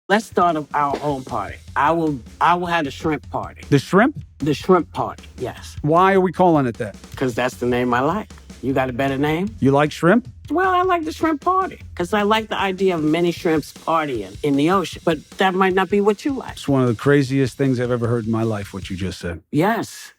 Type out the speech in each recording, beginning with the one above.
Let's start our own party. I will have the shrimp party. The shrimp? The shrimp party, yes. Why are we calling it that? Because that's the name I like. You got a better name? You like shrimp? Well, I like the shrimp party because I like the idea of many shrimps partying in the ocean. But that might not be what you like. It's one of the craziest things I've ever heard in my life, what you just said. Yes.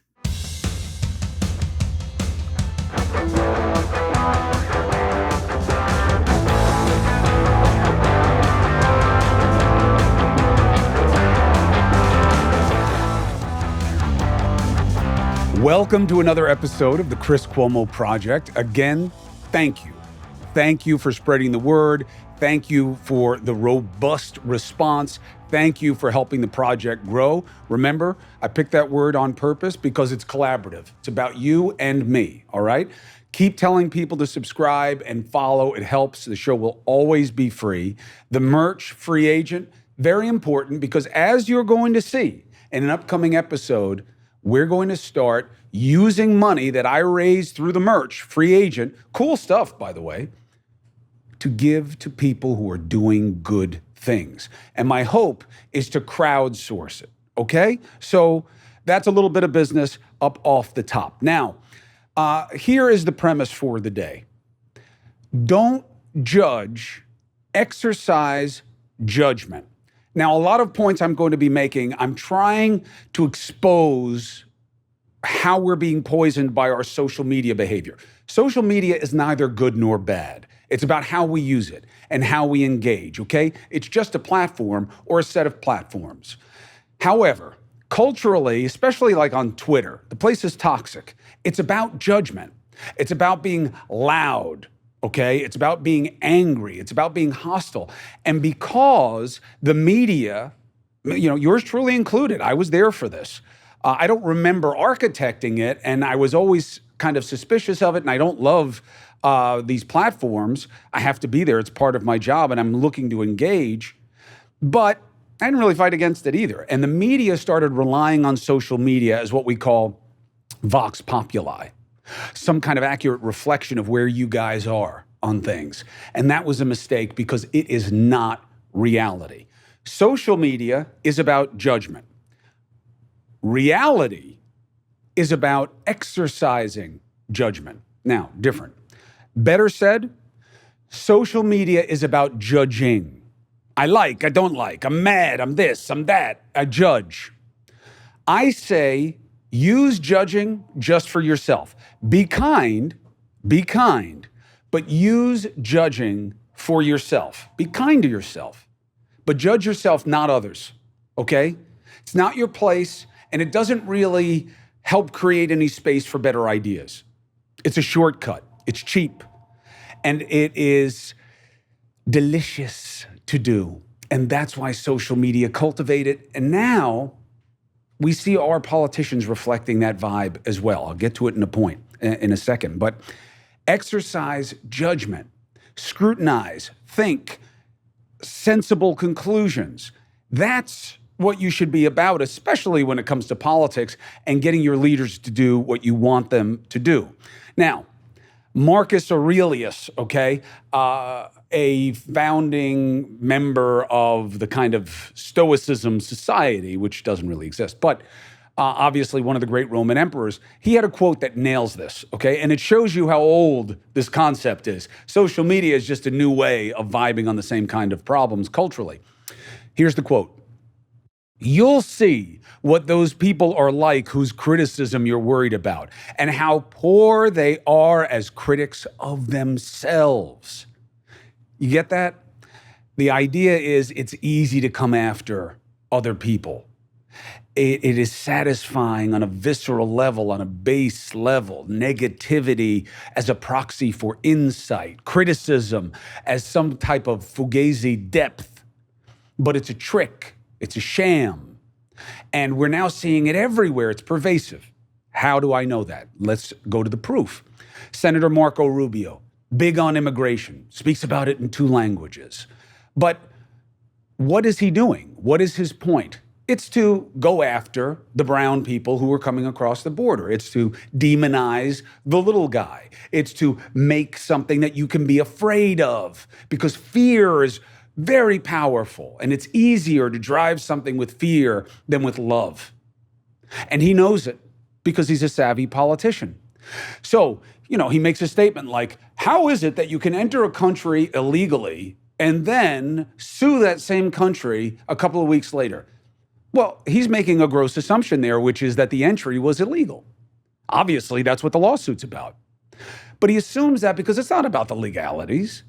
Welcome to another episode of the Chris Cuomo Project. Again, thank you. Thank you for spreading the word. Thank you for the robust response. Thank you for helping the project grow. Remember, I picked that word on purpose because it's collaborative. It's about you and me, all right? Keep telling people to subscribe and follow. It helps. The show will always be free. The merch, free agent, very important because as you're going to see in an upcoming episode, we're going to start using money that I raised through the merch, free agent, cool stuff, by the way, to give to people who are doing good things. And my hope is to crowdsource it, okay? So that's a little bit of business up off the top. Now, here is the premise for the day. Don't judge, exercise judgment. Now, a lot of points I'm going to be making, I'm trying to expose how we're being poisoned by our social media behavior. Social media is neither good nor bad. It's about how we use it and how we engage, okay? It's just a platform or a set of platforms. However, culturally, especially like on Twitter, the place is toxic. It's about judgment. It's about being loud. Okay, it's about being angry. It's about being hostile. And because the media, yours truly included, I was there for this. I don't remember architecting it, and I was always kind of suspicious of it, and I don't love these platforms. I have to be there. It's part of my job, and I'm looking to engage. But I didn't really fight against it either. And the media started relying on social media as what we call vox populi. Some kind of accurate reflection of where you guys are on things. And that was a mistake because it is not reality. Social media is about judgment. Reality is about exercising judgment. Now, different. Better said, social media is about judging. I don't like, I'm mad, I'm this, I'm that. I judge. I say, use judging just for yourself. Be kind, but use judging for yourself. Be kind to yourself, but judge yourself, not others, okay? It's not your place, and it doesn't really help create any space for better ideas. It's a shortcut. It's cheap, and it is delicious to do, and that's why social media cultivate it, and now we see our politicians reflecting that vibe as well. I'll get to it in a second. But exercise judgment, scrutinize, think, sensible conclusions. That's what you should be about, especially when it comes to politics and getting your leaders to do what you want them to do. Now, Marcus Aurelius, okay, a founding member of the kind of Stoicism society, which doesn't really exist, but obviously one of the great Roman emperors, he had a quote that nails this, okay? And it shows you how old this concept is. Social media is just a new way of vibing on the same kind of problems culturally. Here's the quote. You'll see what those people are like whose criticism you're worried about and how poor they are as critics of themselves. You get that? The idea is it's easy to come after other people. It is satisfying on a visceral level, on a base level, negativity as a proxy for insight, criticism as some type of fugazi depth. But it's a trick. It's a sham. And we're now seeing it everywhere. It's pervasive. How do I know that? Let's go to the proof. Senator Marco Rubio, big on immigration, speaks about it in 2 languages. But what is he doing? What is his point? It's to go after the brown people who are coming across the border. It's to demonize the little guy. It's to make something that you can be afraid of because fear is very powerful, and it's easier to drive something with fear than with love. And he knows it because he's a savvy politician. So, he makes a statement like, how is it that you can enter a country illegally and then sue that same country a couple of weeks later? Well, he's making a gross assumption there, which is that the entry was illegal. Obviously, that's what the lawsuit's about. But he assumes that because it's not about the legalities.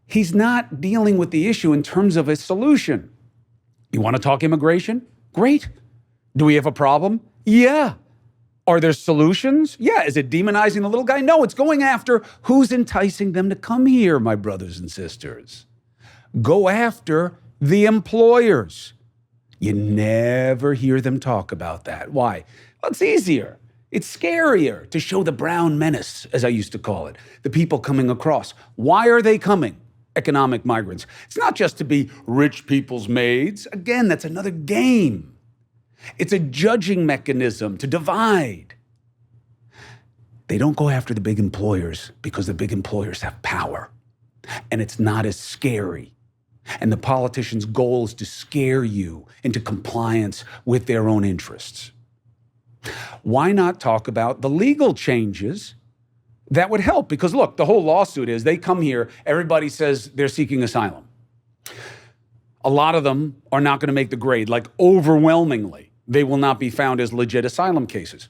He's not dealing with the issue in terms of a solution. You want to talk immigration? Great. Do we have a problem? Yeah. Are there solutions? Yeah. Is it demonizing the little guy? No, it's going after who's enticing them to come here, my brothers and sisters. Go after the employers. You never hear them talk about that. Why? Well, it's easier. It's scarier to show the brown menace, as I used to call it, the people coming across. Why are they coming? Economic migrants. It's not just to be rich people's maids. Again, that's another game. It's a judging mechanism to divide. They don't go after the big employers because the big employers have power, and it's not as scary. And the politicians' goal is to scare you into compliance with their own interests. Why not talk about the legal changes that would help? Because look, the whole lawsuit is they come here, everybody says they're seeking asylum. A lot of them are not going to make the grade, like overwhelmingly. They will not be found as legit asylum cases.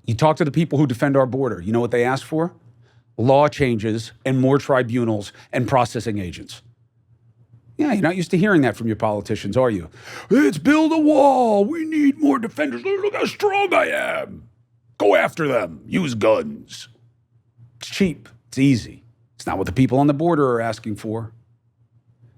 You talk to the people who defend our border, you know what they ask for? Law changes and more tribunals and processing agents. Yeah, you're not used to hearing that from your politicians, are you? Let's build a wall. We need more defenders. Look how strong I am. Go after them. Use guns. It's cheap. It's easy. It's not what the people on the border are asking for.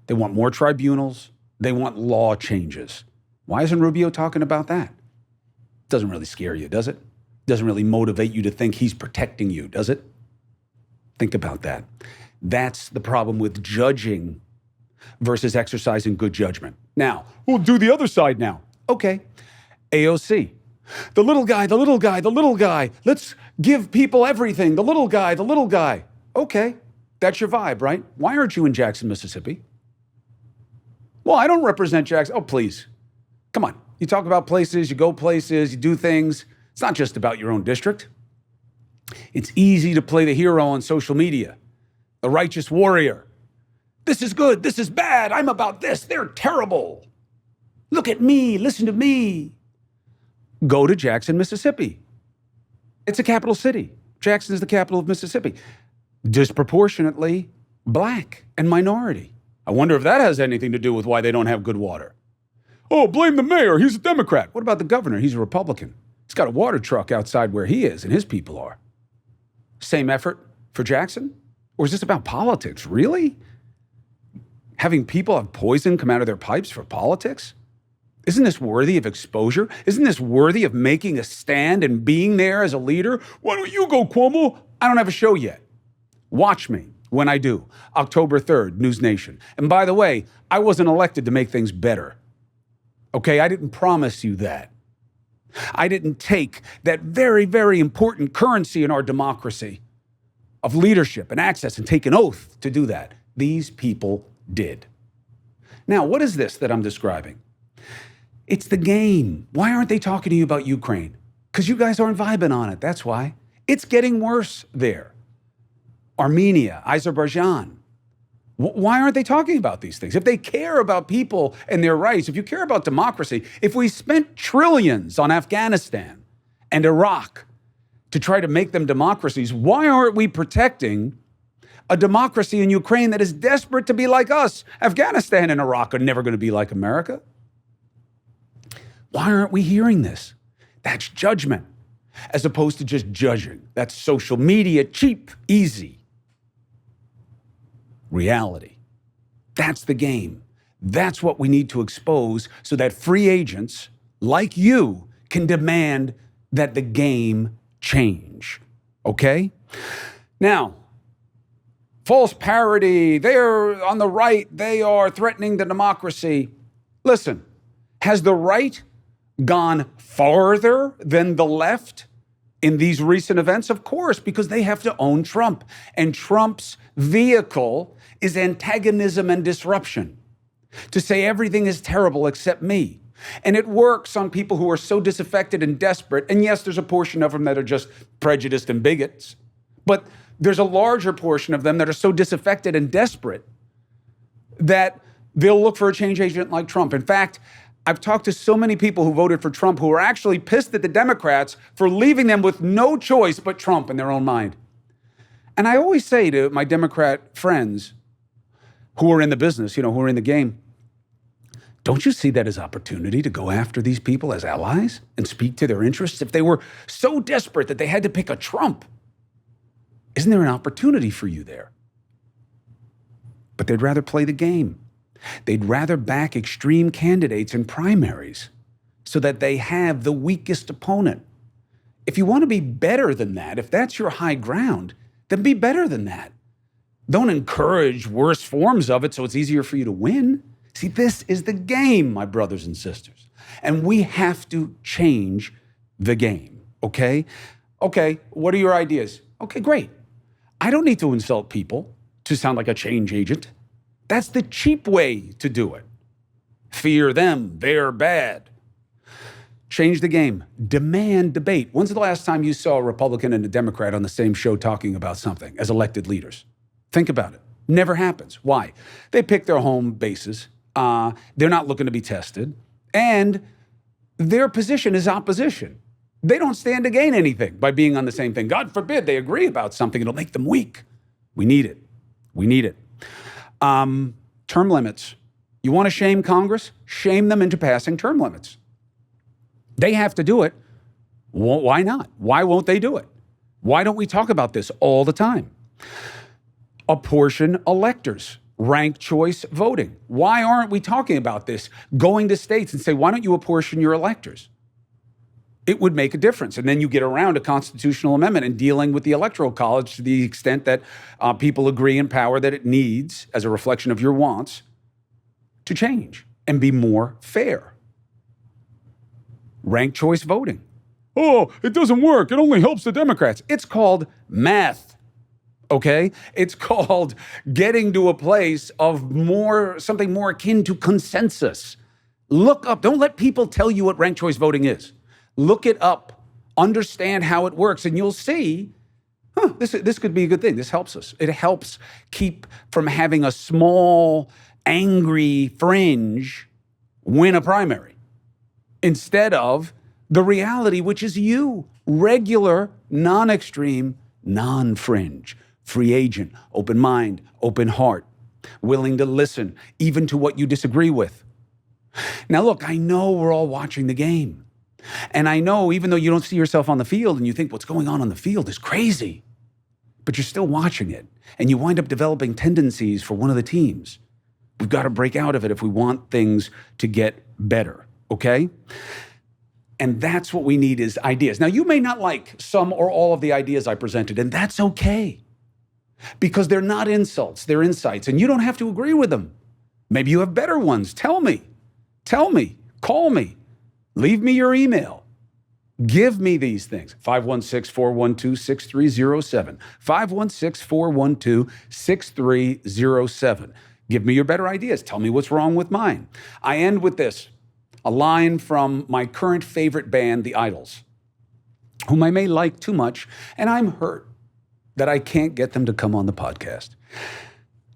They want more tribunals. They want law changes. Why isn't Rubio talking about that? It doesn't really scare you, does it? It doesn't really motivate you to think he's protecting you, does it? Think about that. That's the problem with judging versus exercising good judgment. Now, we'll do the other side now. Okay, AOC. The little guy, the little guy, the little guy. Let's give people everything. The little guy, the little guy. Okay, that's your vibe, right? Why aren't you in Jackson, Mississippi? Well, I don't represent Jackson. Oh, please. Come on. You talk about places, you go places, you do things. It's not just about your own district. It's easy to play the hero on social media, the righteous warrior. This is good. This is bad. I'm about this. They're terrible. Look at me. Listen to me. Go to Jackson, Mississippi. It's a capital city. Jackson is the capital of Mississippi. Disproportionately black and minority. I wonder if that has anything to do with why they don't have good water. Oh, blame the mayor. He's a Democrat. What about the governor? He's a Republican. He's got a water truck outside where he is and his people are. Same effort for Jackson? Or is this about politics? Really? Having people have poison come out of their pipes for politics? Isn't this worthy of exposure? Isn't this worthy of making a stand and being there as a leader? Why don't you go, Cuomo? I don't have a show yet. Watch me when I do. October 3rd, News Nation. And by the way, I wasn't elected to make things better. Okay, I didn't promise you that. I didn't take that very, very important currency in our democracy of leadership and access and take an oath to do that. These people did. Now, what is this that I'm describing? It's the game. Why aren't they talking to you about Ukraine? Because you guys aren't vibing on it. That's why. It's getting worse there. Armenia, Azerbaijan. Why aren't they talking about these things? If they care about people and their rights, if you care about democracy, if we spent trillions on Afghanistan and Iraq to try to make them democracies, why aren't we protecting a democracy in Ukraine that is desperate to be like us? Afghanistan and Iraq are never going to be like America. Why aren't we hearing this? That's judgment, as opposed to just judging. That's social media, cheap, easy. Reality. That's the game. That's what we need to expose so that free agents like you can demand that the game change. Okay? Now, false parody, they're on the right, they are threatening the democracy. Listen, has the right gone farther than the left in these recent events? Of course, because they have to own Trump. And Trump's vehicle is antagonism and disruption, to say everything is terrible except me. And it works on people who are so disaffected and desperate. And yes, there's a portion of them that are just prejudiced and bigots. But there's a larger portion of them that are so disaffected and desperate that they'll look for a change agent like Trump. In fact, I've talked to so many people who voted for Trump who are actually pissed at the Democrats for leaving them with no choice but Trump in their own mind. And I always say to my Democrat friends who are in the business, who are in the game, don't you see that as opportunity to go after these people as allies and speak to their interests? If they were so desperate that they had to pick a Trump, isn't there an opportunity for you there? But they'd rather play the game. They'd rather back extreme candidates in primaries so that they have the weakest opponent. If you want to be better than that, if that's your high ground, then be better than that. Don't encourage worse forms of it so it's easier for you to win. See, this is the game, my brothers and sisters. And we have to change the game, okay? Okay, what are your ideas? Okay, great. I don't need to insult people to sound like a change agent. That's the cheap way to do it. Fear them, they're bad. Change the game. Demand debate. When's the last time you saw a Republican and a Democrat on the same show talking about something as elected leaders? Think about it. Never happens. Why? They pick their home bases. They're not looking to be tested. And their position is opposition. They don't stand to gain anything by being on the same thing. God forbid they agree about something. It'll make them weak. We need it. We need it. Term limits. You want to shame Congress? Shame them into passing term limits. They have to do it. Why not? Why won't they do it? Why don't we talk about this all the time? Apportion electors. Ranked choice voting. Why aren't we talking about this? Going to states and say, why don't you apportion your electors? It would make a difference. And then you get around a constitutional amendment and dealing with the Electoral College to the extent that people agree in power that it needs, as a reflection of your wants, to change and be more fair. Ranked choice voting. Oh, it doesn't work. It only helps the Democrats. It's called math, okay? It's called getting to a place of something more akin to consensus. Look up. Don't let people tell you what ranked choice voting is. Look it up, understand how it works, and you'll see, this could be a good thing. This helps us. It helps keep from having a small, angry fringe win a primary instead of the reality, which is you, regular, non-extreme, non-fringe, free agent, open mind, open heart, willing to listen, even to what you disagree with. Now, look, I know we're all watching the game. And I know, even though you don't see yourself on the field and you think what's going on the field is crazy, but you're still watching it and you wind up developing tendencies for one of the teams. We've got to break out of it if we want things to get better, okay? And that's what we need is ideas. Now, you may not like some or all of the ideas I presented, and that's okay, because they're not insults, they're insights, and you don't have to agree with them. Maybe you have better ones. Tell me, call me. Leave me your email. Give me these things. 516-412-6307. 516-412-6307. Give me your better ideas. Tell me what's wrong with mine. I end with this, a line from my current favorite band, The Idols, whom I may like too much, and I'm hurt that I can't get them to come on the podcast.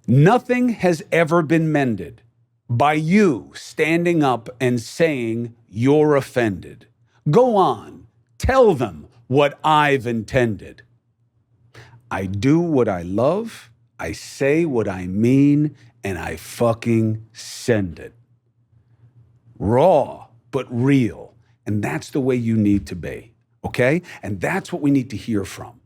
Nothing has ever been mended by you standing up and saying you're offended. Go on, tell them what I've intended. I do what I love, I say what I mean, and I fucking send it. Raw, but real. And that's the way you need to be, okay? And that's what we need to hear from.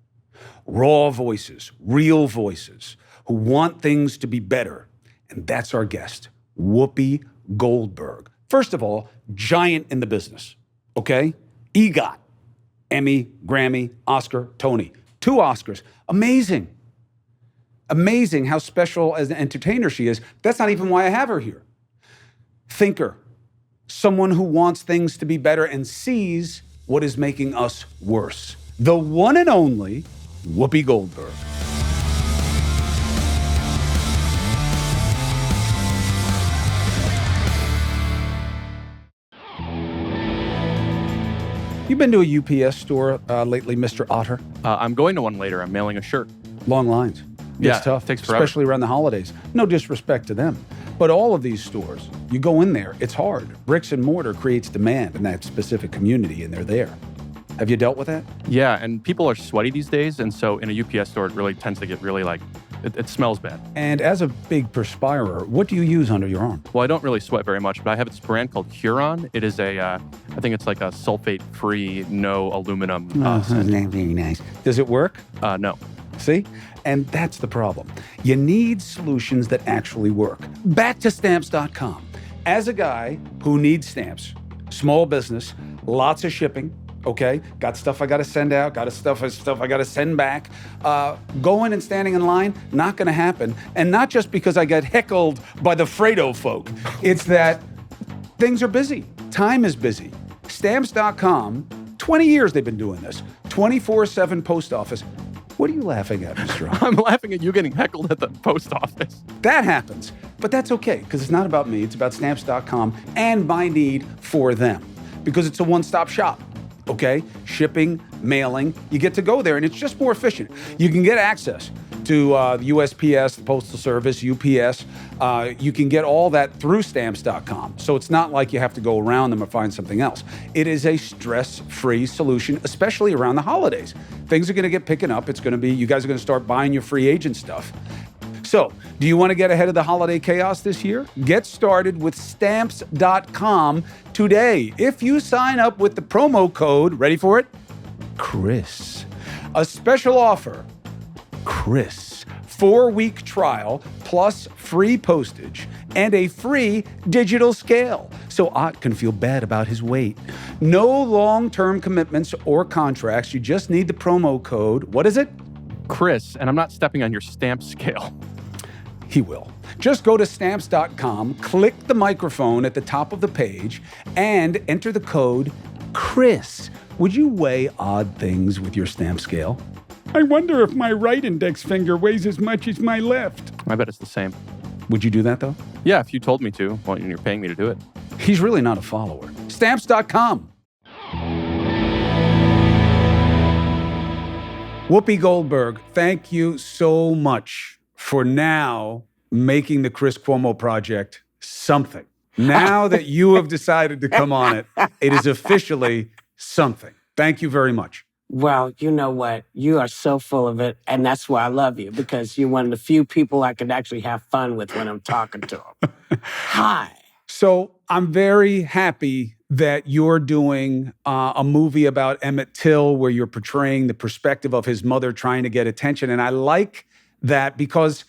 Raw voices, real voices, who want things to be better. And that's our guest, Whoopi Goldberg. First of all, giant in the business, okay? EGOT, Emmy, Grammy, Oscar, Tony. 2 Oscars. Amazing. Amazing how special as an entertainer she is. That's not even why I have her here. Thinker, someone who wants things to be better and sees what is making us worse. the one and only Whoopi Goldberg. You been to a UPS store lately, Mr. Otter? I'm going to one later. I'm mailing a shirt. Long lines. Yeah, It's tough, it takes forever. especially around the holidays. No disrespect to them. But all of these stores, you go in there, it's hard. Bricks and mortar creates demand in that specific community, and they're there. Have you dealt with that? Yeah, and people are sweaty these days, and so in a UPS store, it really tends to get really it smells bad. And as a big perspirer, what do you use under your arm? Well, I don't really sweat very much, but I have this brand called Huron. It is I think it's like a sulfate-free, no aluminum. Very nice. Does it work? No. See? And that's the problem. You need solutions that actually work. Back to Stamps.com. As a guy who needs stamps, small business, lots of shipping, okay? Got stuff I got to send out, got stuff I got to send back. Going and standing in line, not going to happen. And not just because I get heckled by the Fredo folk. It's that things are busy. Time is busy. Stamps.com, 20 years they've been doing this. 24/7 post office. What are you laughing at, Mr. Rock? I'm laughing at you getting heckled at the post office. That happens. But that's okay, because it's not about me. It's about Stamps.com and my need for them. Because it's a one-stop shop, okay? Shipping, mailing, you get to go there, and it's just more efficient. You can get access to the USPS, the Postal Service, UPS. You can get all that through Stamps.com. So it's not like you have to go around them or find something else. It is a stress-free solution, especially around the holidays. Things are going to get picking up. It's going to be, you guys are going to start buying your free agent stuff. So, do you want to get ahead of the holiday chaos this year? Get started with Stamps.com today. If you sign up with the promo code, ready for it? Chris. A special offer. Chris. 4-week trial plus free postage and a free digital scale, so Ott can feel bad about his weight. No long-term commitments or contracts. You just need the promo code. What is it? Chris, and I'm not stepping on your stamp scale. He will. Just go to Stamps.com, click the microphone at the top of the page, and enter the code Chris. Would you weigh odd things with your stamp scale? I wonder if my right index finger weighs as much as my left. I bet it's the same. Would you do that, though? Yeah, if you told me to. Well, and you're paying me to do it. He's really not a follower. Stamps.com. Whoopi Goldberg, thank you so much for now making the Chris Cuomo Project something. Now that you have decided to come on it, it is officially something. Thank you very much. Well, you know what? You are so full of it, and that's why I love you, because you're one of the few people I can actually have fun with when I'm talking to them. Hi. So I'm very happy that you're doing a movie about Emmett Till where you're portraying the perspective of his mother trying to get attention. And I like that because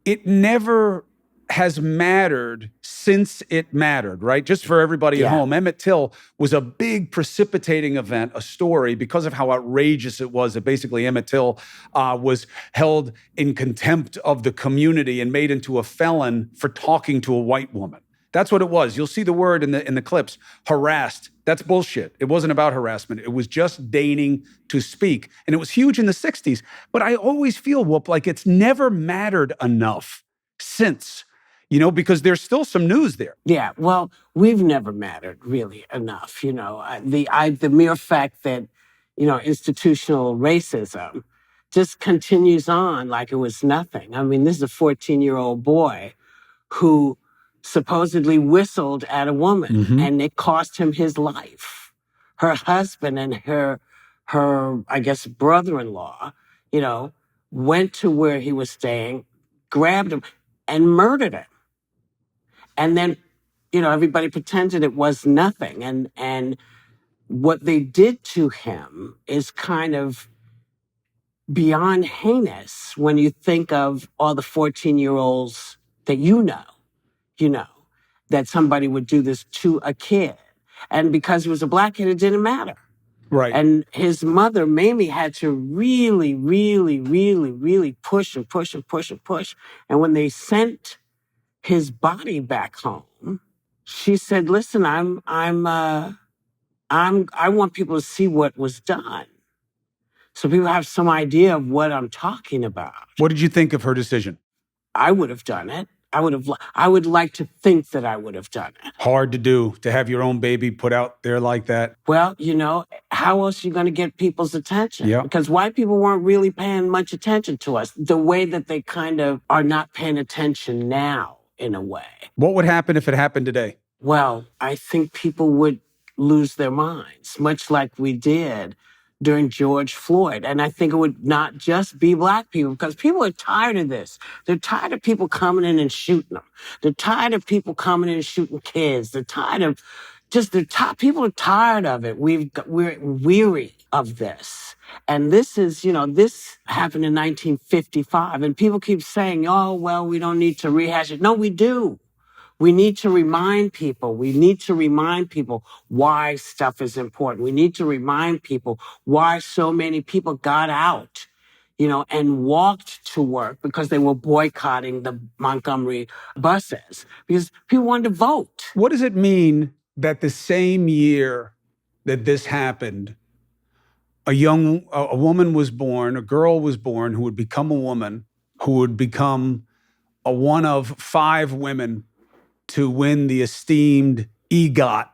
it never has mattered since it mattered, right? Just for everybody at home, Emmett Till was a big precipitating event, a story, because of how outrageous it was that basically Emmett Till was held in contempt of the community and made into a felon for talking to a white woman. That's what it was. You'll see the word in the clips, harassed. That's bullshit. It wasn't about harassment. It was just deigning to speak. And it was huge in the 60s. But I always feel, Whoop, like it's never mattered enough since. You know, because there's still some news there. Yeah, well, we've never mattered really enough. You know, the mere fact that, you know, institutional racism just continues on like it was nothing. I mean, this is a 14-year-old boy who supposedly whistled at a woman, and it cost him his life. Her husband and her, I guess, brother-in-law, you know, went to where he was staying, grabbed him, and murdered him. And then, you know, everybody pretended it was nothing. And what they did to him is kind of beyond heinous when you think of all the 14-year-olds that you know, that somebody would do this to a kid. And because he was a black kid, it didn't matter. Right. And his mother, Mamie, had to really, really, really, really push and push and push and push. And when they sent his body back home, she said, "Listen, I want people to see what was done." so people have some idea of what I'm talking about. What did you think of her decision? I would have done it. I would like to think that I would have done it. Hard to do, to have your own baby put out there like that. Well, how else are you going to get people's attention? Yeah. Because white people weren't really paying much attention to us the way that they kind of are not paying attention now, in a way. What would happen if it happened today? Well, I think people would lose their minds, much like we did during George Floyd. And I think it would not just be Black people, because people are tired of this. They're tired of people coming in and shooting them. They're tired of people coming in and shooting kids. They're tired of people are tired of it. We're weary of this. And this is, this happened in 1955. And people keep saying, oh, well, we don't need to rehash it. No, we do. We need to remind people. We need to remind people why stuff is important. We need to remind people why so many people got out, and walked to work because they were boycotting the Montgomery buses because people wanted to vote. What does it mean that the same year that this happened, a woman was born, a girl was born who would become a woman, who would become one of 5 women to win the esteemed EGOT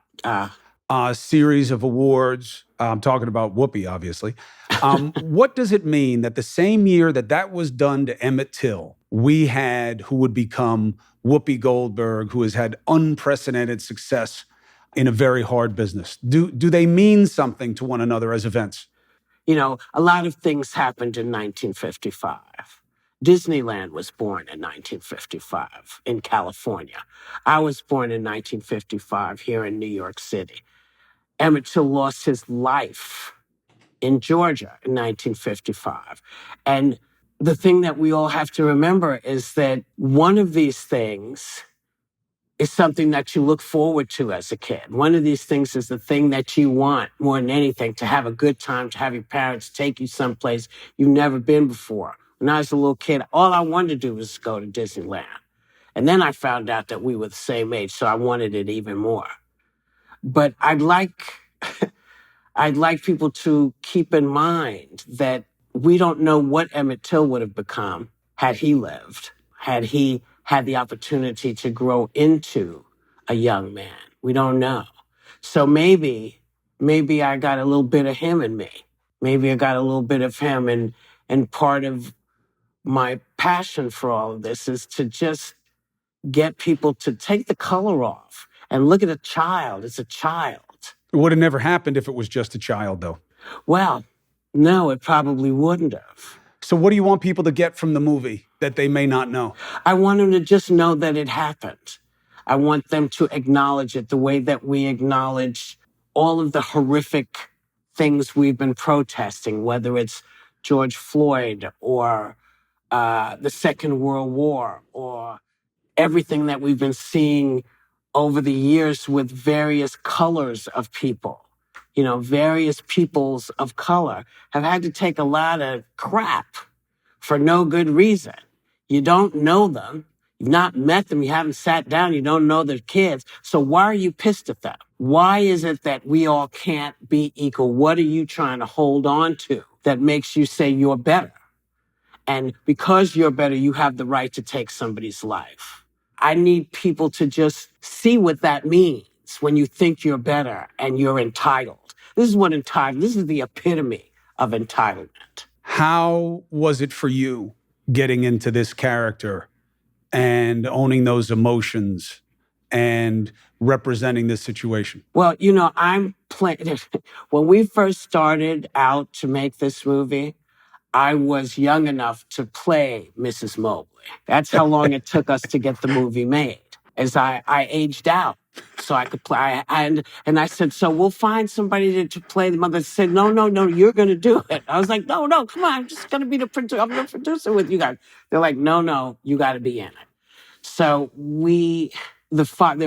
series of awards? I'm talking about Whoopi, obviously. What does it mean that the same year that was done to Emmett Till, we had who would become Whoopi Goldberg, who has had unprecedented success in a very hard business? Do they mean something to one another as events? A lot of things happened in 1955. Disneyland was born in 1955 in California. I was born in 1955 here in New York City. Emmett Till lost his life in Georgia in 1955. And the thing that we all have to remember is that one of these things is something that you look forward to as a kid. One of these things is the thing that you want more than anything, to have a good time, to have your parents take you someplace you've never been before. When I was a little kid, all I wanted to do was go to Disneyland. And then I found out that we were the same age, so I wanted it even more. But I'd like people to keep in mind that we don't know what Emmett Till would have become had he lived, had he had the opportunity to grow into a young man. We don't know. So maybe I got a little bit of him in me. Maybe I got a little bit of him, and part of my passion for all of this is to just get people to take the color off and look at a child. It's a child. It would have never happened if it was just a child, though. Well, no, it probably wouldn't have. So what do you want people to get from the movie that they may not know? I want them to just know that it happened. I want them to acknowledge it the way that we acknowledge all of the horrific things we've been protesting, whether it's George Floyd or the Second World War or everything that we've been seeing over the years with various colors of people. Various peoples of color have had to take a lot of crap for no good reason. You don't know them. You've not met them. You haven't sat down. You don't know their kids. So why are you pissed at them? Why is it that we all can't be equal? What are you trying to hold on to that makes you say you're better? And because you're better, you have the right to take somebody's life. I need people to just see what that means when you think you're better and you're entitled. This is the epitome of entitlement. How was it for you getting into this character and owning those emotions and representing this situation? Well, I'm playing. When we first started out to make this movie, I was young enough to play Mrs. Mobley. That's how long it took us to get the movie made, as I aged out so I could play. And I said, so we'll find somebody to play the mother. They said, no, you're going to do it. I was like, no, come on, I'm just going to be the producer. I'm the producer with you guys. They're like, no, you got to be in it. So there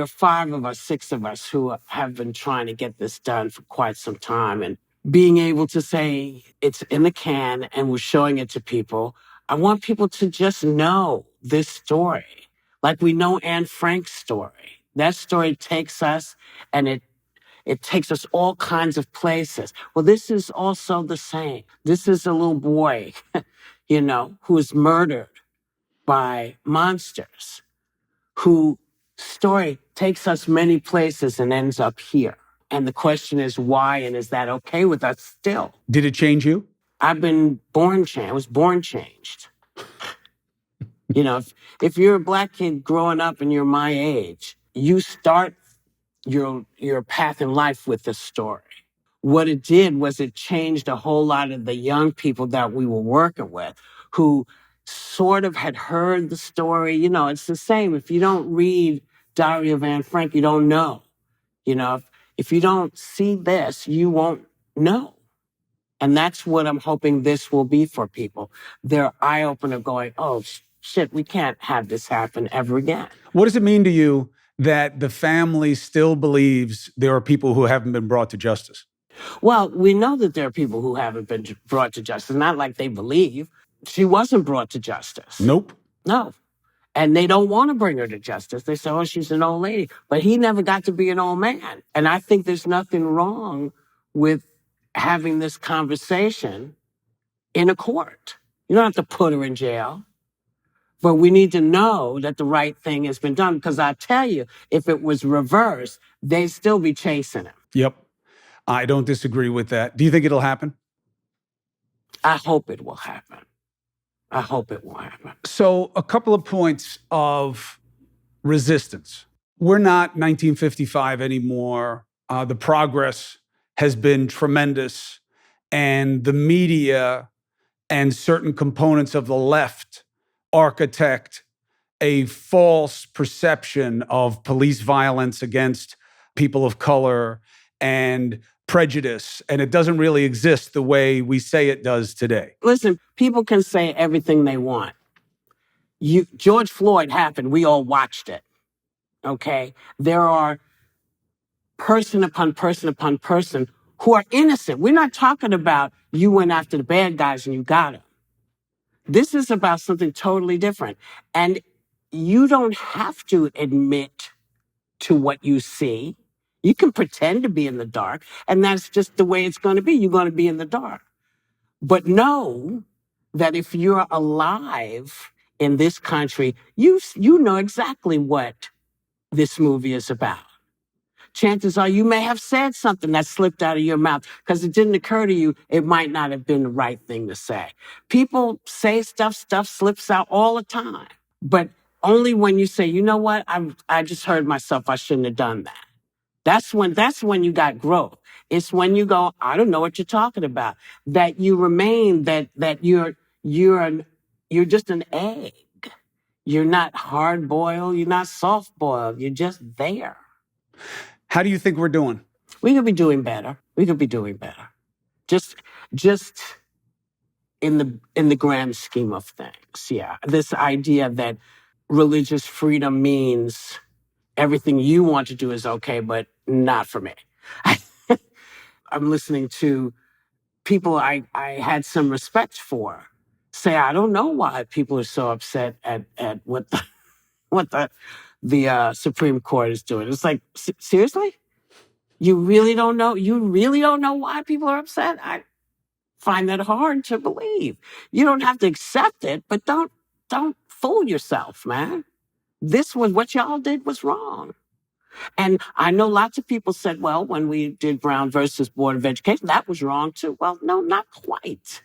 are 5 of us, 6 of us who have been trying to get this done for quite some time. And being able to say it's in the can and we're showing it to people, I want people to just know this story. Like we know Anne Frank's story. That story takes us and It takes us all kinds of places. Well, this is also the same. This is a little boy, who is murdered by monsters, whose story takes us many places and ends up here. And the question is why, and is that okay with us still? Did it change you? I've been born changed. I was born changed. If you're a Black kid growing up and you're my age, you start your path in life with this story. What it did was it changed a whole lot of the young people that we were working with who sort of had heard the story. It's the same. If you don't read Diary of Anne Frank, you don't know. If you don't see this, you won't know. And that's what I'm hoping this will be for people. Their eye-opener going, oh, shit, we can't have this happen ever again. What does it mean to you that the family still believes there are people who haven't been brought to justice? Well, we know that there are people who haven't been brought to justice. Not like they believe. She wasn't brought to justice. Nope. No. And they don't want to bring her to justice. They say, oh, she's an old lady. But he never got to be an old man. And I think there's nothing wrong with having this conversation in a court. You don't have to put her in jail. But we need to know that the right thing has been done. Because I tell you, if it was reversed, they'd still be chasing him. Yep. I don't disagree with that. Do you think it'll happen? I hope it will happen. I hope it will happen. So a couple of points of resistance. We're not 1955 anymore. The progress has been tremendous. And the media and certain components of the left architect a false perception of police violence against people of color and prejudice, and it doesn't really exist the way we say it does today. Listen, people can say everything they want. George Floyd happened. We all watched it, okay? There are person upon person upon person who are innocent. We're not talking about you went after the bad guys and you got them. This is about something totally different. And you don't have to admit to what you see. You can pretend to be in the dark, and that's just the way it's going to be. You're going to be in the dark. But know that if you're alive in this country, you know exactly what this movie is about. Chances are you may have said something that slipped out of your mouth because it didn't occur to you. It might not have been the right thing to say. People say stuff slips out all the time. But only when you say, you know what, I just heard myself, I shouldn't have done that. That's when you got growth. It's when you go, I don't know what you're talking about. That you remain, that you're just an egg. You're not hard boiled. You're not soft boiled. You're just there. How do you think we're doing? We could be doing better. Just in the grand scheme of things. Yeah. This idea that religious freedom means everything you want to do is okay, but not for me. I'm listening to people I had some respect for say, I don't know why people are so upset at what the Supreme Court is doing. It's like, seriously? You really don't know? You really don't know why people are upset? I find that hard to believe. You don't have to accept it, but don't fool yourself, man. What y'all did was wrong. And I know lots of people said, well, when we did Brown versus Board of Education, that was wrong too. Well, no, not quite.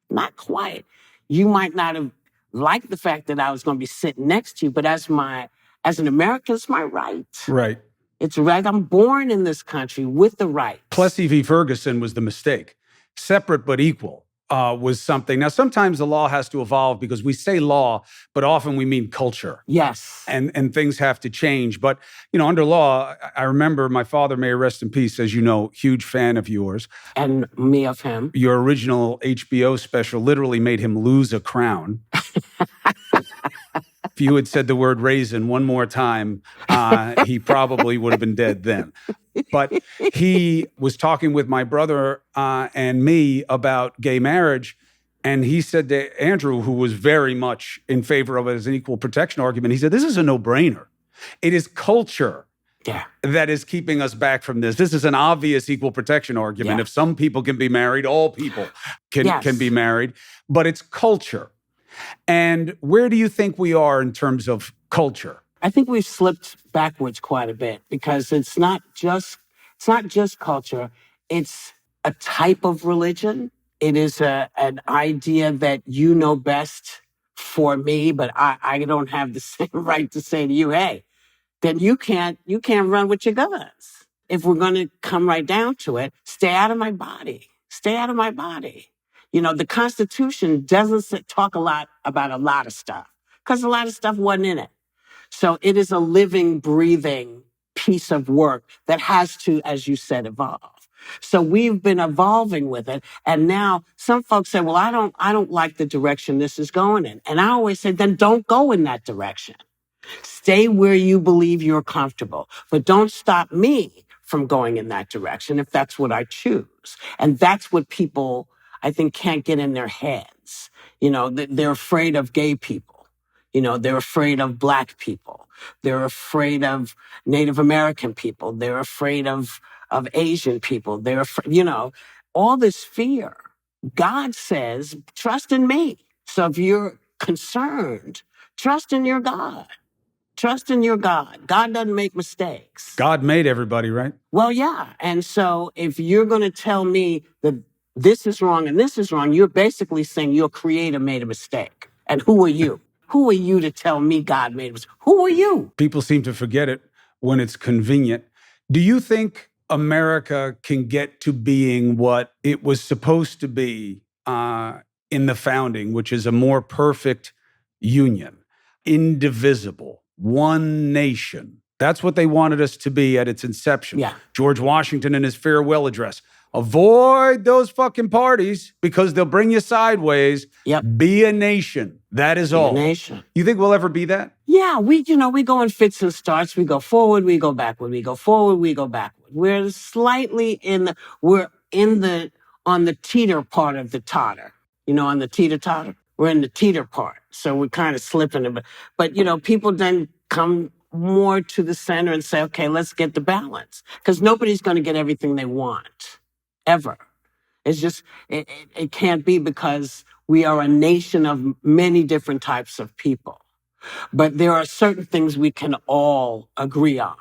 Not quite. You might not have liked the fact that I was going to be sitting next to you, but as an American, it's my right. Right. It's right. I'm born in this country with the right. Plessy v. Ferguson was the mistake. Separate but equal was something. Now, sometimes the law has to evolve because we say law, but often we mean culture. Yes. And things have to change. But, under law, I remember my father, may he rest in peace, as you know, huge fan of yours. And me of him. Your original HBO special literally made him lose a crown. If you had said the word raisin one more time, he probably would have been dead then. But he was talking with my brother and me about gay marriage. And he said to Andrew, who was very much in favor of it as an equal protection argument, he said, this is a no-brainer. It is culture Yeah. that is keeping us back from this. This is an obvious equal protection argument. Yeah. If some people can be married, all people can be married, but it's culture. And where do you think we are in terms of culture? I think we've slipped backwards quite a bit because it's not just culture. It's a type of religion. It is an idea that you know best for me, but I don't have the same right to say to you, hey, then you can't run with your guns. If we're going to come right down to it, stay out of my body. Stay out of my body. You know, the Constitution doesn't talk a lot about a lot of stuff because a lot of stuff wasn't in it. So it is a living, breathing piece of work that has to, as you said, evolve. So we've been evolving with it. And now some folks say, well, I don't like the direction this is going in. And I always say, then don't go in that direction. Stay where you believe you're comfortable, but don't stop me from going in that direction if that's what I choose. And that's what people, I think, can't get in their heads. You know, they're afraid of gay people. You know, they're afraid of Black people. They're afraid of Native American people. They're afraid of Asian people. They're afraid, you know, all this fear. God says, trust in me. So if you're concerned, trust in your God. Trust in your God. God doesn't make mistakes. God made everybody, right? Well, yeah. And so if you're going to tell me that this is wrong and this is wrong, you're basically saying your creator made a mistake. And who are you? Who are you to tell me God made a mistake? Who are you? People seem to forget it when it's convenient. Do you think America can get to being what it was supposed to be in the founding, which is a more perfect union, indivisible, one nation? That's what they wanted us to be at its inception. Yeah. George Washington in his farewell address. Avoid those fucking parties because they'll bring you sideways. Yep. Be a nation. That is all. A nation. You think we'll ever be that? Yeah, we go in fits and starts. We go forward, we go backward. We go forward, we go backward. We're slightly on the teeter part of the totter. You know, on the teeter-totter. We're in the teeter part. So we're kind of slipping it. But you know, people then come more to the center and say, okay, let's get the balance. Because nobody's going to get everything they want. Ever. It's just, it can't be because we are a nation of many different types of people. But there are certain things we can all agree on.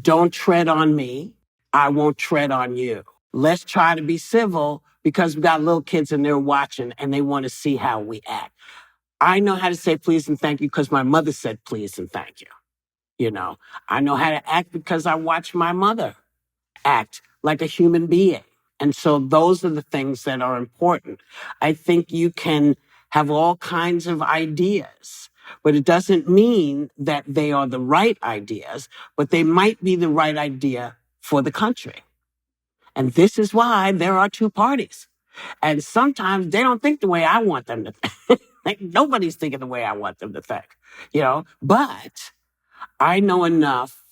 Don't tread on me. I won't tread on you. Let's try to be civil because we got little kids and they're watching and they want to see how we act. I know how to say please and thank you because my mother said please and thank you. You know, I know how to act because I watched my mother act like a human being. And so those are the things that are important. I think you can have all kinds of ideas, but it doesn't mean that they are the right ideas, but they might be the right idea for the country. And this is why there are two parties. And sometimes they don't think the way I want them to think. Like, nobody's thinking the way I want them to think, you know, but I know enough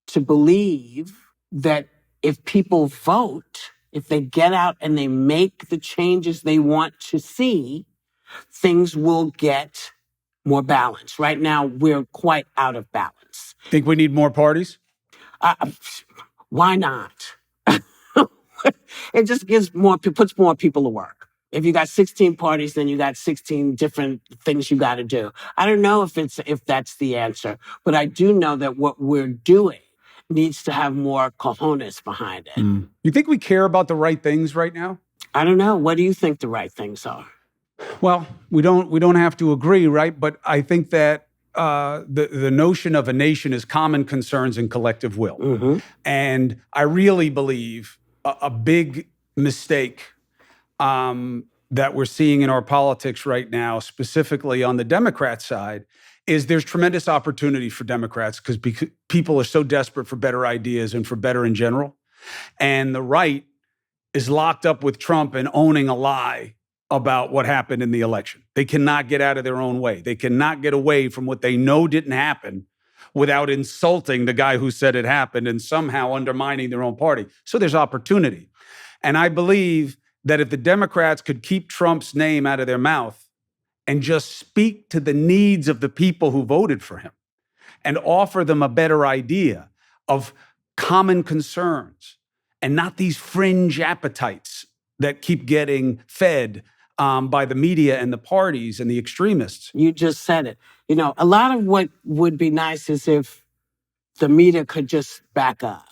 to believe that if people vote, if they get out and they make the changes they want to see, things will get more balanced. Right now, we're quite out of balance. Think we need more parties? Why not? It just puts more people to work. If you got 16 parties, then you got 16 different things you got to do. I don't know if that's the answer, but I do know that what we're doing needs to have more cojones behind it. You think we care about the right things right now? I don't know. What do you think the right things are? Well, we don't have to agree, right? But I think that the notion of a nation is common concerns and collective will. Mm-hmm. And I really believe a big mistake that we're seeing in our politics right now, specifically on the Democrat side, is there's tremendous opportunity for Democrats because people are so desperate for better ideas and for better in general. And the right is locked up with Trump and owning a lie about what happened in the election. They cannot get out of their own way. They cannot get away from what they know didn't happen without insulting the guy who said it happened and somehow undermining their own party. So there's opportunity. And I believe that if the Democrats could keep Trump's name out of their mouth and just speak to the needs of the people who voted for him and offer them a better idea of common concerns and not these fringe appetites that keep getting fed by the media and the parties and the extremists. You just said it. You know, a lot of what would be nice is if the media could just back up,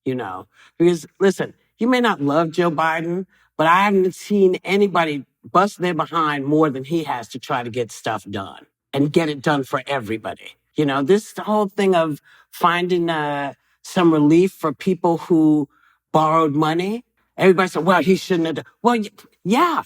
you know, because listen, you may not love Joe Biden, but I haven't seen anybody bust their behind more than he has to try to get stuff done and get it done for everybody. You know, this whole thing of finding some relief for people who borrowed money. Everybody said, well, he shouldn't have done. Well, yeah,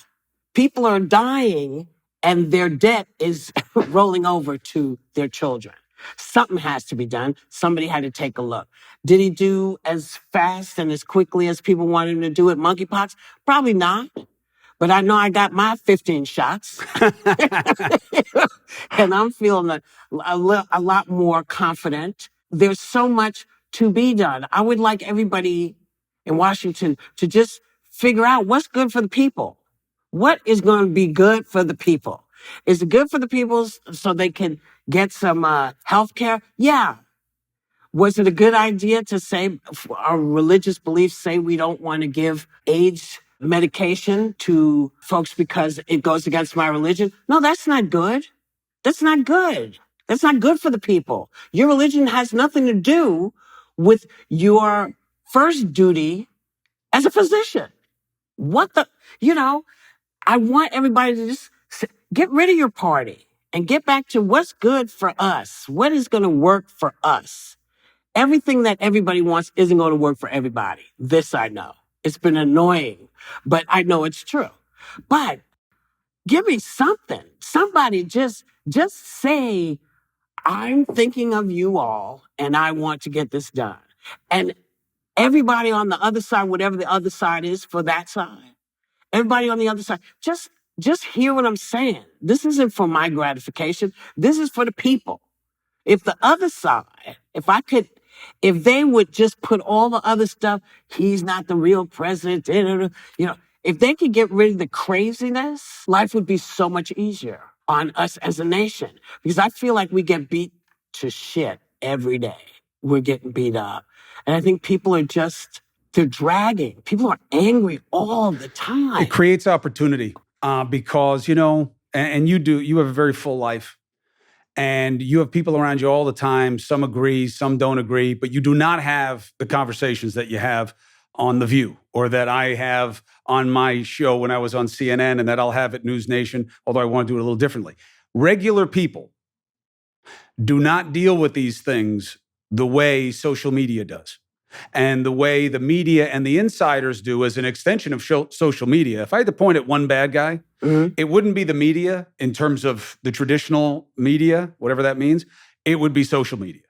people are dying and their debt is rolling over to their children. Something has to be done. Somebody had to take a look. Did he do as fast and as quickly as people wanted him to do it? Monkeypox? Probably not. But I know I got my 15 shots. And I'm feeling a lot more confident. There's so much to be done. I would like everybody in Washington to just figure out what's good for the people. What is going to be good for the people? Is it good for the people so they can get some health care? Yeah. Was it a good idea to say our religious beliefs say we don't want to give AIDS medication to folks because it goes against my religion? No, that's not good. That's not good. That's not good for the people. Your religion has nothing to do with your first duty as a physician. I want everybody to just get rid of your party and get back to what's good for us. What is going to work for us? Everything that everybody wants isn't going to work for everybody. This I know. It's been annoying, but I know it's true. But give me something. Somebody just say, I'm thinking of you all and I want to get this done. And everybody on the other side, whatever the other side is for that side, everybody on the other side, just hear what I'm saying. This isn't for my gratification. This is for the people. If the other side, if they would just put all the other stuff, he's not the real president, if they could get rid of the craziness, life would be so much easier on us as a nation. Because I feel like we get beat to shit every day. We're getting beat up. And I think people are they're dragging. People are angry all the time. It creates opportunity because, and you have a very full life. And you have people around you all the time. Some agree, some don't agree, but you do not have the conversations that you have on The View or that I have on my show when I was on CNN and that I'll have at News Nation, although I want to do it a little differently. Regular people do not deal with these things the way social media does and the way the media and the insiders do as an extension of social media. If I had to point at one bad guy, it wouldn't be the media in terms of the traditional media, whatever that means. It would be social media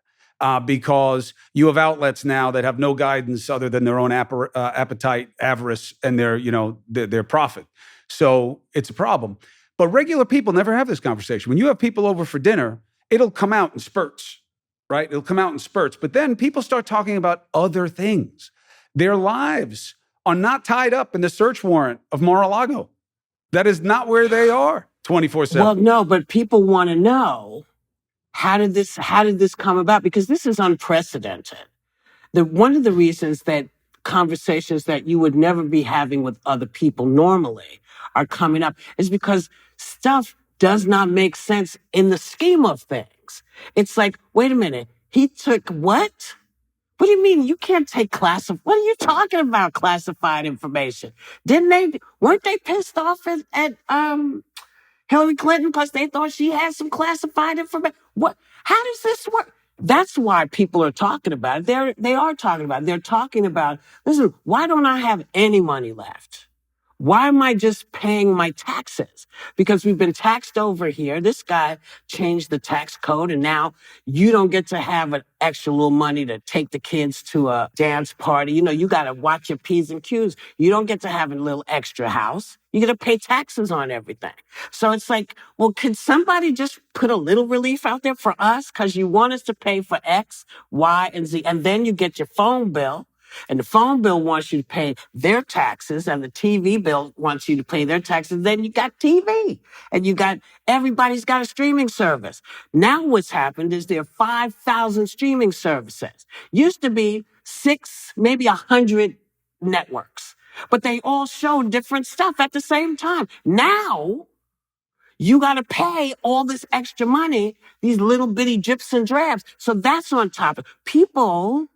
because you have outlets now that have no guidance other than their own appetite, avarice, and their profit. So it's a problem. But regular people never have this conversation. When you have people over for dinner, it'll come out in spurts. Right? It'll come out in spurts. But then people start talking about other things. Their lives are not tied up in the search warrant of Mar-a-Lago. That is not where they are 24/7. Well, no, but people want to know, how did this come about? Because this is unprecedented. One of the reasons that conversations that you would never be having with other people normally are coming up is because stuff does not make sense in the scheme of things. It's like, wait a minute, he took what? What do you mean you can't take classified? What are you talking about, classified information? Weren't they pissed off at Hillary Clinton because they thought she had some classified information? What? How does this work? That's why people are talking about it. They are talking about it. They're talking about, listen, why don't I have any money left? Why am I just paying my taxes? Because we've been taxed over here. This guy changed the tax code, and now you don't get to have an extra little money to take the kids to a dance party. You got to watch your P's and Q's. You don't get to have a little extra house. You got to pay taxes on everything. So it's like, well, can somebody just put a little relief out there for us? Because you want us to pay for X, Y, and Z, and then you get your phone bill. And the phone bill wants you to pay their taxes, and the TV bill wants you to pay their taxes. Then you got TV, and everybody's got a streaming service. Now what's happened is there are 5,000 streaming services. Used to be 6, maybe 100 networks, but they all show different stuff at the same time. Now you got to pay all this extra money, these little bitty drips and drabs. So that's on top of it. People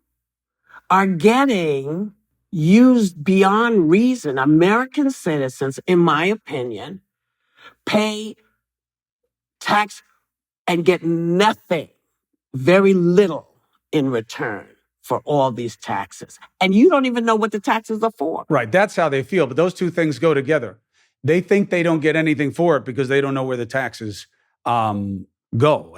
are getting used beyond reason. American citizens, in my opinion, pay tax and get nothing, very little in return for all these taxes. And you don't even know what the taxes are for. Right. That's how they feel. But those two things go together. They think they don't get anything for it because they don't know where the taxes go.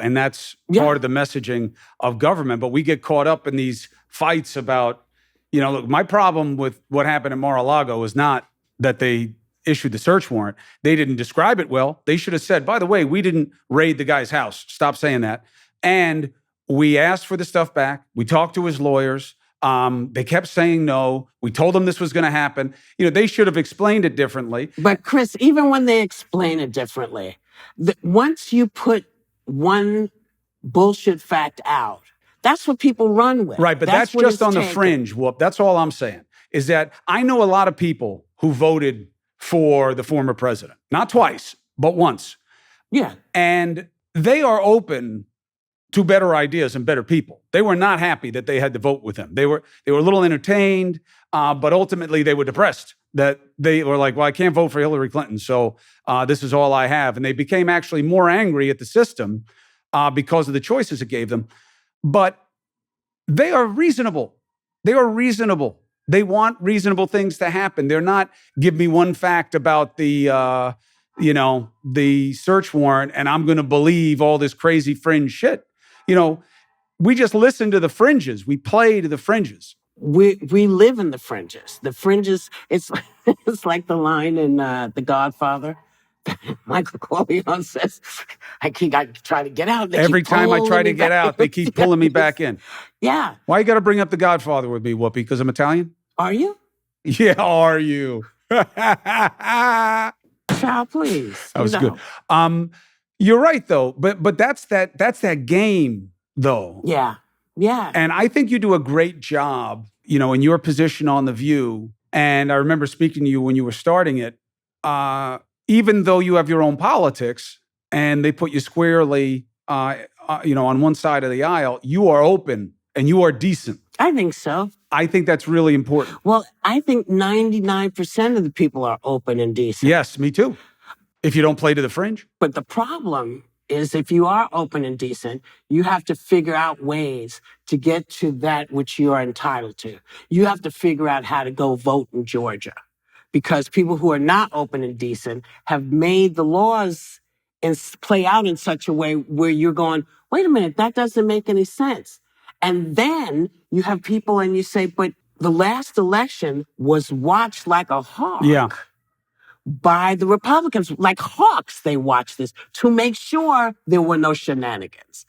And that's part of the messaging of government. But we get caught up in these fights about, look, my problem with what happened in Mar-a-Lago is not that they issued the search warrant. They didn't describe it well. They should have said, by the way, we didn't raid the guy's house. Stop saying that. And we asked for the stuff back. We talked to his lawyers. They kept saying no. We told them this was going to happen. They should have explained it differently. But Chris, even when they explain it differently, once you put one bullshit fact out, that's what people run with. Right, but that's just on the fringe, Whoop. That's all I'm saying, is that I know a lot of people who voted for the former president. Not twice, but once. Yeah. And they are open to better ideas and better people. They were not happy that they had to vote with him. They were a little entertained, but ultimately they were depressed that they were like, well, I can't vote for Hillary Clinton, so this is all I have. And they became actually more angry at the system because of the choices it gave them. But they are reasonable. They are reasonable. They want reasonable things to happen. They're not, give me one fact about the search warrant and I'm going to believe all this crazy fringe shit. We just listen to the fringes. We play to the fringes. We live in the fringes. The fringes, it's like the line in The Godfather. Michael Corleone says, I try to get out. Every time I try to get out, they keep pulling me back in. Yeah. Why you got to bring up The Godfather with me, Whoopi? Because I'm Italian? Are you? Yeah, are you? Child, please. That was good. You're right, though. But that's that game, though. Yeah. Yeah. And I think you do a great job, in your position on The View. And I remember speaking to you when you were starting it. Even though you have your own politics and they put you squarely, on one side of the aisle, you are open and you are decent. I think so. I think that's really important. Well, I think 99% of the people are open and decent. Yes, me too. If you don't play to the fringe. But the problem is if you are open and decent, you have to figure out ways to get to that which you are entitled to. You have to figure out how to go vote in Georgia. Because people who are not open and decent have made the laws and play out in such a way where you're going, wait a minute, that doesn't make any sense. And then you have people and you say, but the last election was watched like a hawk by the Republicans. Like hawks, they watched this to make sure there were no shenanigans.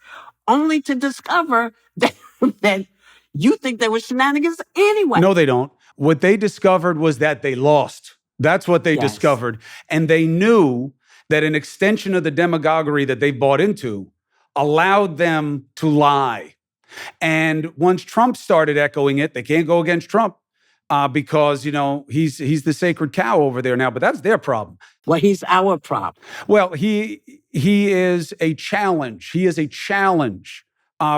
Only to discover that you think there were shenanigans anyway. No, they don't. What they discovered was that they lost. That's what they discovered. And they knew that an extension of the demagoguery that they bought into allowed them to lie. And once Trump started echoing it, they can't go against Trump because, he's the sacred cow over there now. But that's their problem. Well, he's our problem. Well, he is a challenge. He is a challenge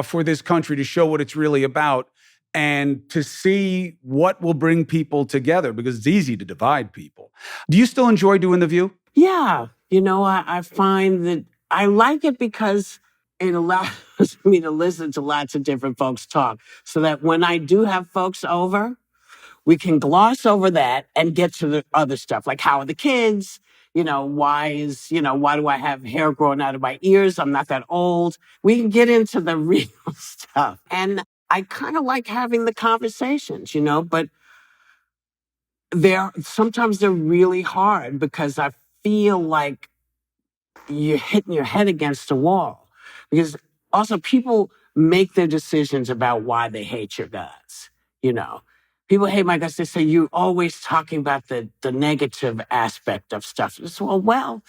for this country to show what it's really about. And to see what will bring people together, because it's easy to divide people. Do you still enjoy doing The View? Yeah. I find that I like it because it allows me to listen to lots of different folks talk. So that when I do have folks over, we can gloss over that and get to the other stuff. Like, how are the kids? Why do I have hair growing out of my ears? I'm not that old. We can get into the real stuff. And I kind of like having the conversations, but sometimes they're really hard because I feel like you're hitting your head against the wall. Because also people make their decisions about why they hate your guts, People hate my guts. They say, you're always talking about the negative aspect of stuff. So, well,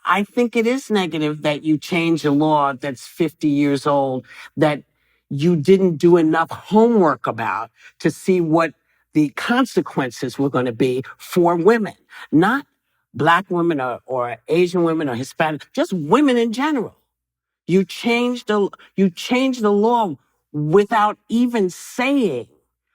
I think it is negative that you change a law that's 50 years old that you didn't do enough homework about to see what the consequences were going to be for women, not Black women or Asian women or Hispanic, just women in general. You changed the law without even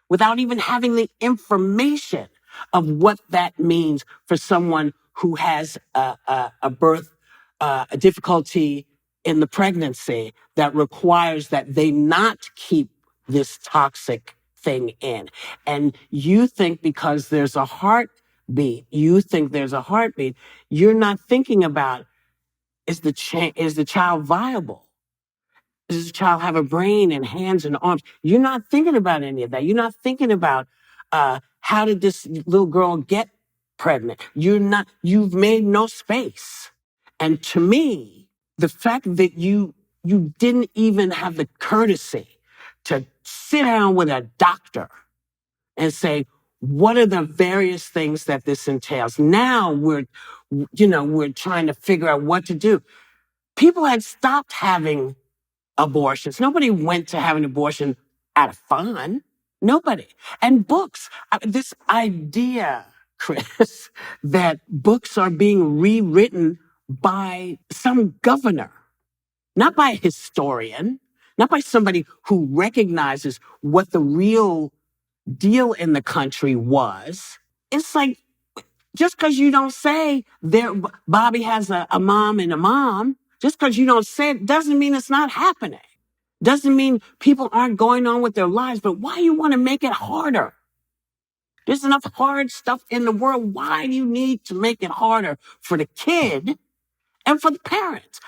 without even having the information of what that means for someone who has a birth a difficulty in the pregnancy that requires that they not keep this toxic thing in. And you think because there's a heartbeat, you're not thinking about, is the child viable? Does the child have a brain and hands and arms? You're not thinking about any of that. You're not thinking about how did this little girl get pregnant? You've made no space. And to me, the fact that you didn't even have the courtesy to sit down with a doctor and say, what are the various things that this entails? Now we're trying to figure out what to do. People had stopped having abortions. Nobody went to have an abortion out of fun. Nobody. And books, this idea, Chris, that books are being rewritten by some governor, not by a historian, not by somebody who recognizes what the real deal in the country was. It's like, just because you don't say Bobby has a mom and a mom, just because you don't say it doesn't mean it's not happening. Doesn't mean people aren't going on with their lives, but why you want to make it harder? There's enough hard stuff in the world. Why do you need to make it harder for the kid and for the parents?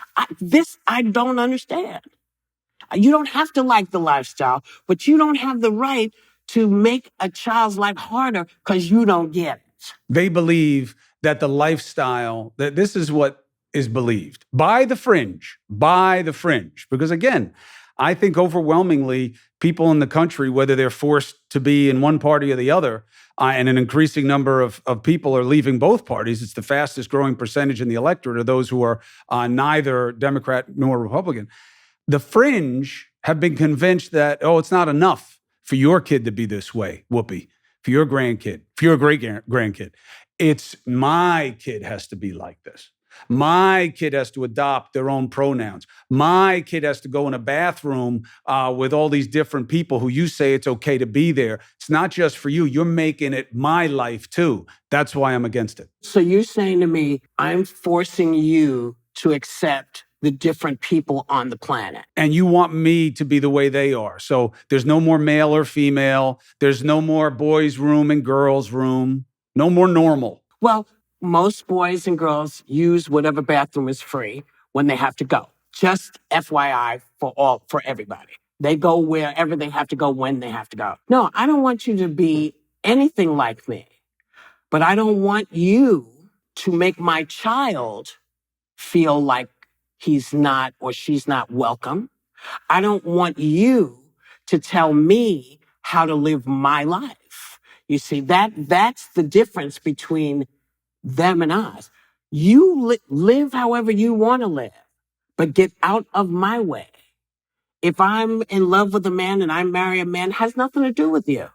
I don't understand. You don't have to like the lifestyle, but you don't have the right to make a child's life harder because you don't get it. They believe that the lifestyle, that this is what is believed by the fringe. Because again, I think overwhelmingly people in the country, whether they're forced to be in one party or the other, and an increasing number of people are leaving both parties. It's the fastest growing percentage in the electorate of those who are neither Democrat nor Republican. The fringe have been convinced that, it's not enough for your kid to be this way, Whoopi, for your grandkid, for your great-grandkid. It's my kid has to be like this. My kid has to adopt their own pronouns. My kid has to go in a bathroom with all these different people who you say it's okay to be there. It's not just for you. You're making it my life too. That's why I'm against it. So you're saying to me, I'm forcing you to accept the different people on the planet. And you want me to be the way they are. So there's no more male or female. There's no more boys' room and girls' room. No more normal. Well, most boys and girls use whatever bathroom is free when they have to go. Just FYI for everybody. They go wherever they have to go when they have to go. No, I don't want you to be anything like me. But I don't want you to make my child feel like he's not or she's not welcome. I don't want you to tell me how to live my life. You see, that's the difference between them and us. You live however you want to live, but get out of my way. If I'm in love with a man and I marry a man, it has nothing to do with you.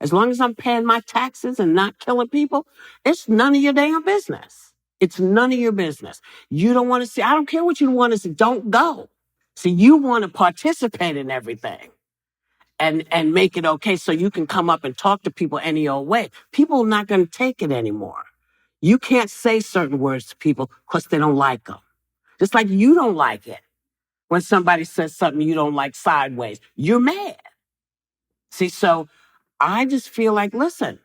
As long as I'm paying my taxes and not killing people, it's none of your damn business. It's none of your business. You don't want to see, I don't care what you want to see, don't go. See, you want to participate in everything and make it okay so you can come up and talk to people any old way. People are not going to take it anymore. You can't say certain words to people because they don't like them. Just like you don't like it. When somebody says something you don't like sideways, you're mad. See, so I just feel like, listen,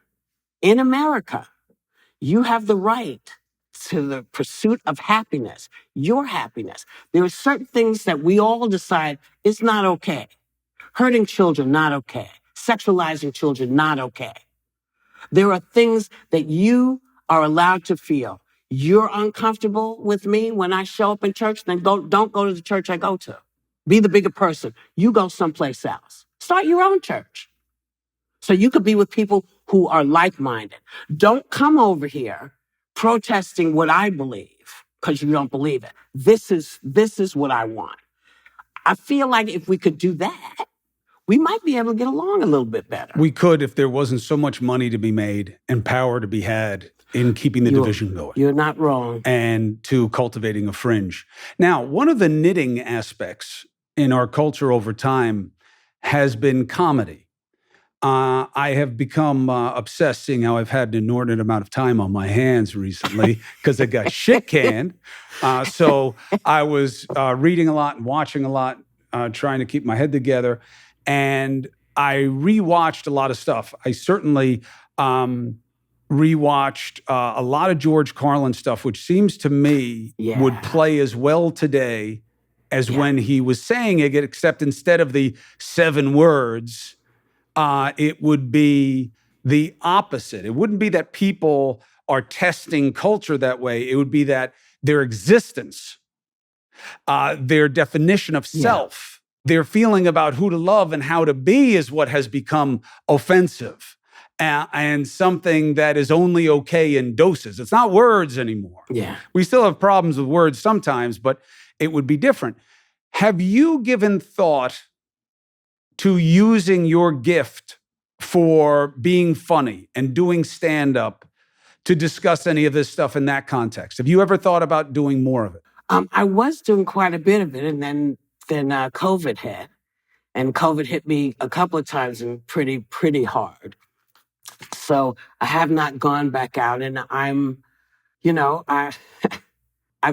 in America, you have the right to the pursuit of happiness, your happiness. There are certain things that we all decide is not okay. Hurting children, not okay. Sexualizing children, not okay. There are things that you are allowed to feel. You're uncomfortable with me when I show up in church, then don't go to the church I go to. Be the bigger person. You go someplace else. Start your own church. So you could be with people who are like-minded. Don't come over here protesting what I believe because you don't believe it. This is what I want. I feel like if we could do that, we might be able to get along a little bit better. We could if there wasn't so much money to be made and power to be had in keeping the division going. You're not wrong. And to cultivating a fringe. Now, one of the knitting aspects in our culture over time has been comedy. I have become obsessed, seeing how I've had an inordinate amount of time on my hands recently because I got shit canned. So I was reading a lot and watching a lot, trying to keep my head together. And I rewatched a lot of stuff. I certainly rewatched a lot of George Carlin stuff, which seems to me would play as well today as when he was saying it, except instead of the 7 words, it would be the opposite. It wouldn't be that people are testing culture that way. It would be that their existence, their definition of self, their feeling about who to love and how to be is what has become offensive and something that is only okay in doses. It's not words anymore. Yeah. We still have problems with words sometimes, but it would be different. Have you given thought to using your gift for being funny and doing stand-up to discuss any of this stuff in that context? Have you ever thought about doing more of it? I was doing quite a bit of it, and then COVID hit. And COVID hit me a couple of times and pretty hard. So I have not gone back out, and I've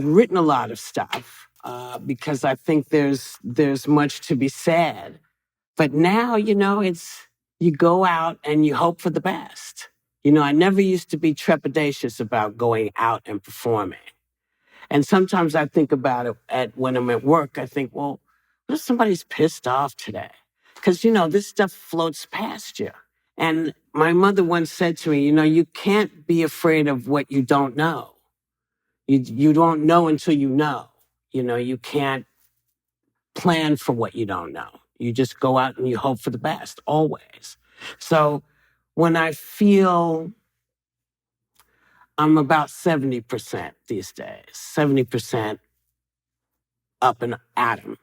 written a lot of stuff because I think there's much to be said. But now, it's you go out and you hope for the best. I never used to be trepidatious about going out and performing. And sometimes I think about it when I'm at work. I think, well, what if somebody's pissed off today? Because, this stuff floats past you. And my mother once said to me, you can't be afraid of what you don't know. You don't know until you know. You can't plan for what you don't know. You just go out and you hope for the best, always. So when I feel I'm about 70% these days, 70% up and at 'em.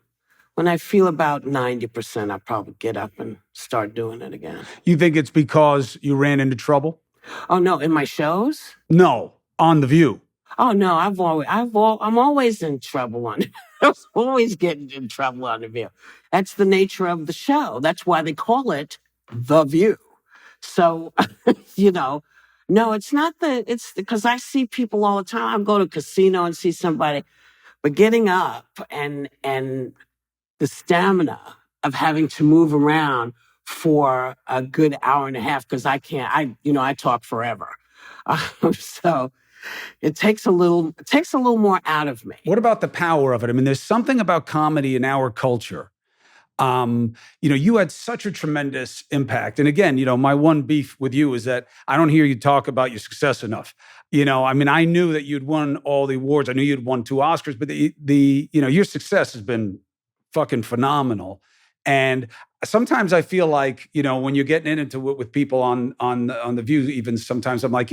When I feel about 90%, I probably get up and start doing it again. You think it's because you ran into trouble? Oh, no, in my shows? No, on The View. Oh, no, I'm always in trouble on I'm always getting in trouble on The View. That's the nature of the show. That's why they call it The View. So, no, it's not it's because I see people all the time. I go to a casino and see somebody, but getting up and the stamina of having to move around for a good hour and a half, because I talk forever. So it takes a little more out of me. What about the power of it? I mean, there's something about comedy in our culture. You had such a tremendous impact. And again, my one beef with you is that I don't hear you talk about your success enough. I knew that you'd won all the awards. I knew you'd won 2 Oscars, but your success has been fucking phenomenal. And sometimes I feel like, when you're getting into it with people on The View, even sometimes I'm like,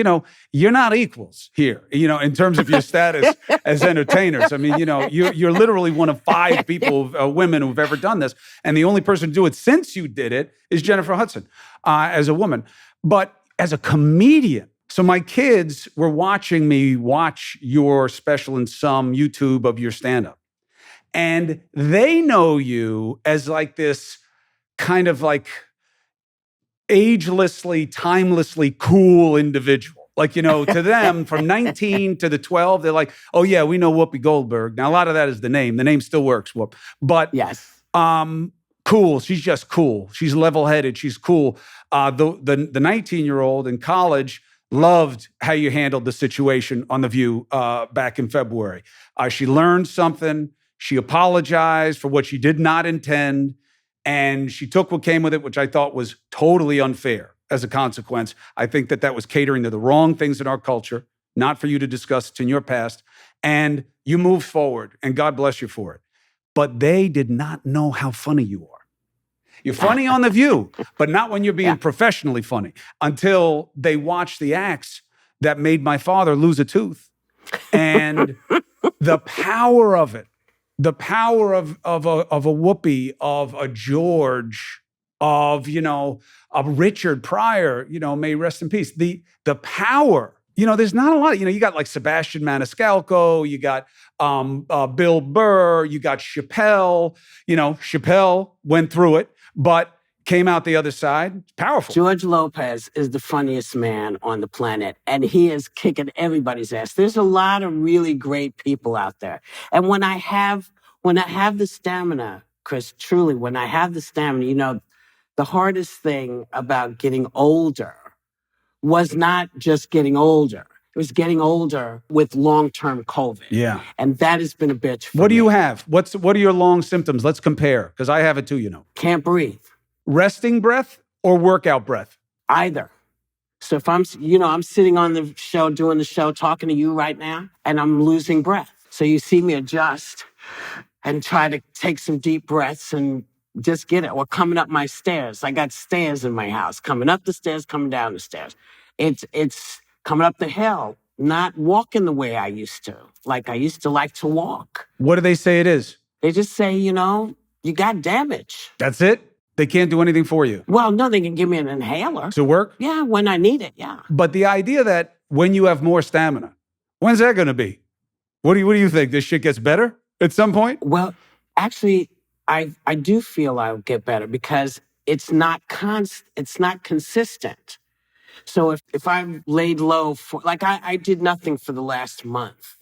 you're not equals here, in terms of your status as entertainers. I mean, you're literally one of 5 people, women who've ever done this. And the only person to do it since you did it is Jennifer Hudson, as a woman. But as a comedian, so my kids were watching me watch your special and some YouTube of your stand-up. And they know you as like this kind of like agelessly, timelessly cool individual. Like, to them, from 19 to the 12, they're like, oh yeah, we know Whoopi Goldberg. Now, a lot of that is the name. The name still works, Whoop. But yes, cool. She's just cool. She's level-headed. She's cool. The 19-year-old in college loved how you handled the situation on The View back in February. She learned something. She apologized for what she did not intend, and she took what came with it, which I thought was totally unfair as a consequence. I think that was catering to the wrong things in our culture, not for you to discuss it in your past, and you moved forward, and God bless you for it. But they did not know how funny you are. You're funny on The View, but not when you're being professionally funny, until they watched the acts that made my father lose a tooth. And the power of it, the power of a Whoopi, of a George, of, a Richard Pryor, may he rest in peace. The power, there's not a lot, you got like Sebastian Maniscalco, you got Bill Burr, you got Chappelle. Chappelle went through it, but came out the other side. It's powerful. George Lopez is the funniest man on the planet, and he is kicking everybody's ass. There's a lot of really great people out there. And when I have the stamina, Chris, truly, when I have the stamina, the hardest thing about getting older was not just getting older. It was getting older with long-term COVID. Yeah. And that has been a bitch for me. What do you have? What are your long symptoms? Let's compare, because I have it too, Can't breathe. Resting breath or workout breath? Either. So if I'm sitting on the show, doing the show, talking to you right now, and I'm losing breath. So you see me adjust and try to take some deep breaths and just get it. Or coming up my stairs. I got stairs in my house. Coming up the stairs, coming down the stairs. It's coming up the hill, not walking the way I used to. Like I used to like to walk. What do they say it is? They just say, you got damage. That's it? They can't do anything for you? Well, no, they can give me an inhaler. To work? Yeah, when I need it, yeah. But the idea that when you have more stamina, when's that going to be? What do you think? This shit gets better at some point? Well, actually, I do feel I'll get better because it's not consistent. So if I'm laid low for, like I did nothing for the last month,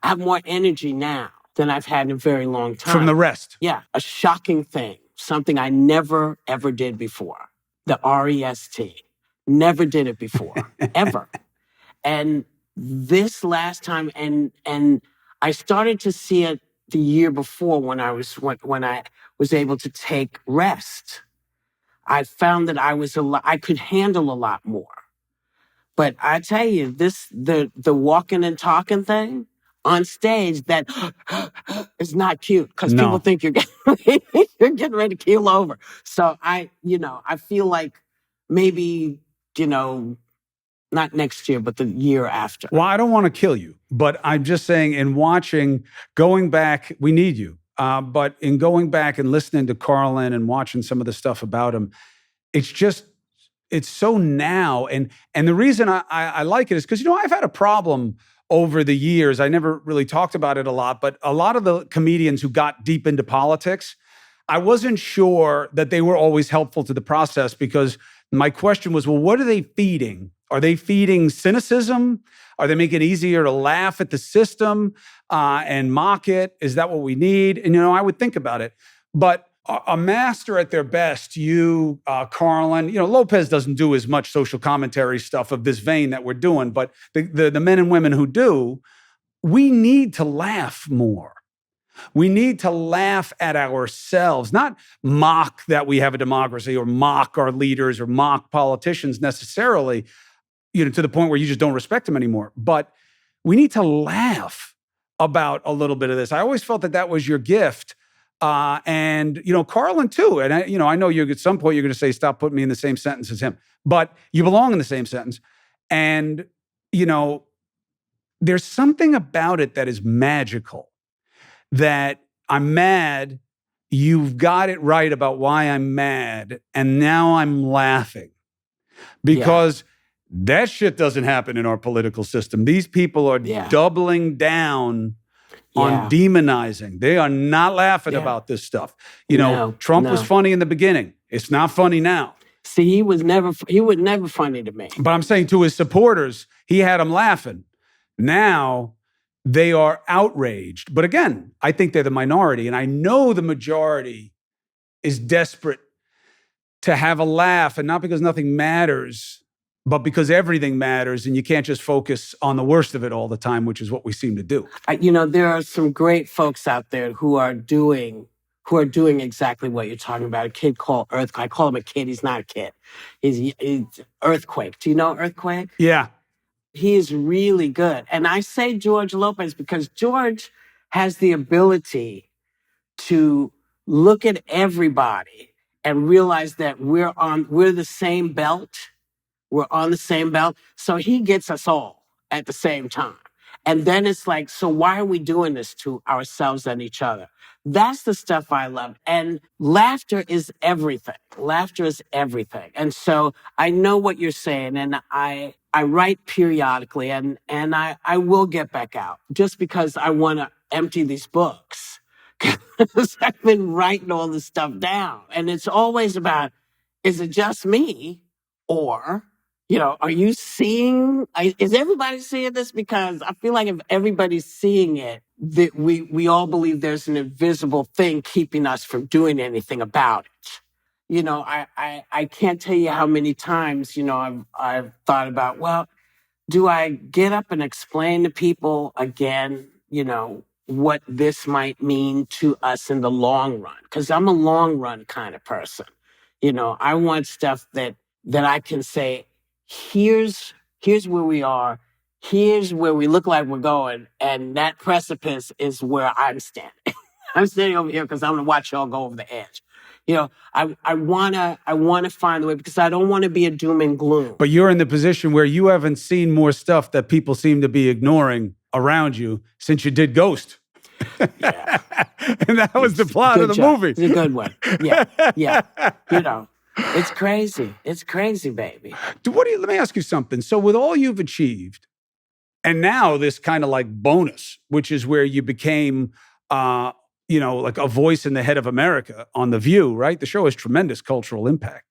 I have more energy now than I've had in a very long time. From the rest? Yeah, a shocking thing. Something I never, ever did before. The REST. Never did it before, ever. And this last time, and I started to see it the year before when I was able to take rest. I found that I could handle a lot more. But I tell you, the walking and talking thing on stage, that is not cute because people think you're getting ready to keel over. So I feel like maybe, not next year, but the year after. Well, I don't want to kill you, but I'm just saying in going back, we need you. But in going back and listening to Carlin and watching some of the stuff about him, it's so now. And the reason I like it is because, I've had a problem over the years. I never really talked about it a lot, but a lot of the comedians who got deep into politics, I wasn't sure that they were always helpful to the process, because my question was, well, what are they feeding? Are they feeding cynicism? Are they making it easier to laugh at the system and mock it? Is that what we need? And, I would think about it. But a master at their best, you, Carlin, Lopez doesn't do as much social commentary stuff of this vein that we're doing, but the men and women who do, we need to laugh more. We need to laugh at ourselves, not mock that we have a democracy or mock our leaders or mock politicians necessarily, to the point where you just don't respect them anymore. But we need to laugh about a little bit of this. I always felt that was your gift. And Carlin too. And I know at some point you're going to say, stop putting me in the same sentence as him, but you belong in the same sentence. And, there's something about it that is magical, that I'm mad. You've got it right about why I'm mad. And now I'm laughing because that shit doesn't happen in our political system. These people are doubling down on demonizing. They are not laughing about this stuff. Trump was funny in the beginning. It's not funny now. See, he was never funny to me. But I'm saying to his supporters, he had them laughing. Now they are outraged. But again, I think they're the minority. And I know the majority is desperate to have a laugh, and not because nothing matters, but because everything matters, and you can't just focus on the worst of it all the time, which is what we seem to do. There are some great folks out there who are doing exactly what you're talking about. A kid called Earthquake. I call him a kid. He's not a kid. He's Earthquake. Do you know Earthquake? Yeah. He is really good. And I say George Lopez because George has the ability to look at everybody and realize that we're the same belt. We're on the same belt. So he gets us all at the same time. And then it's like, so why are we doing this to ourselves and each other? That's the stuff I love. And laughter is everything. Laughter is everything. And so I know what you're saying. And I write periodically and I will get back out just because I want to empty these books. Because I've been writing all this stuff down. And it's always about, is it just me? Or, are you is everybody seeing this? Because I feel like if everybody's seeing it, that we all believe there's an invisible thing keeping us from doing anything about it. I can't tell you how many times, I've thought about, well, do I get up and explain to people again, what this might mean to us in the long run? Because I'm a long run kind of person. I want stuff that I can say, here's where we are, here's where we look like we're going, and that precipice is where I'm standing. I'm standing over here because I'm gonna watch y'all go over the edge. I wanna find the way because I don't want to be a doom and gloom. But you're in the position where you haven't seen more stuff that people seem to be ignoring around you since you did Ghost. Yeah. And that was the plot of the movie. It's a good one. Yeah. It's crazy. It's crazy, baby. Let me ask you something. So with all you've achieved, and now this kind of like bonus, which is where you became, like a voice in the head of America on The View, right? The show has tremendous cultural impact.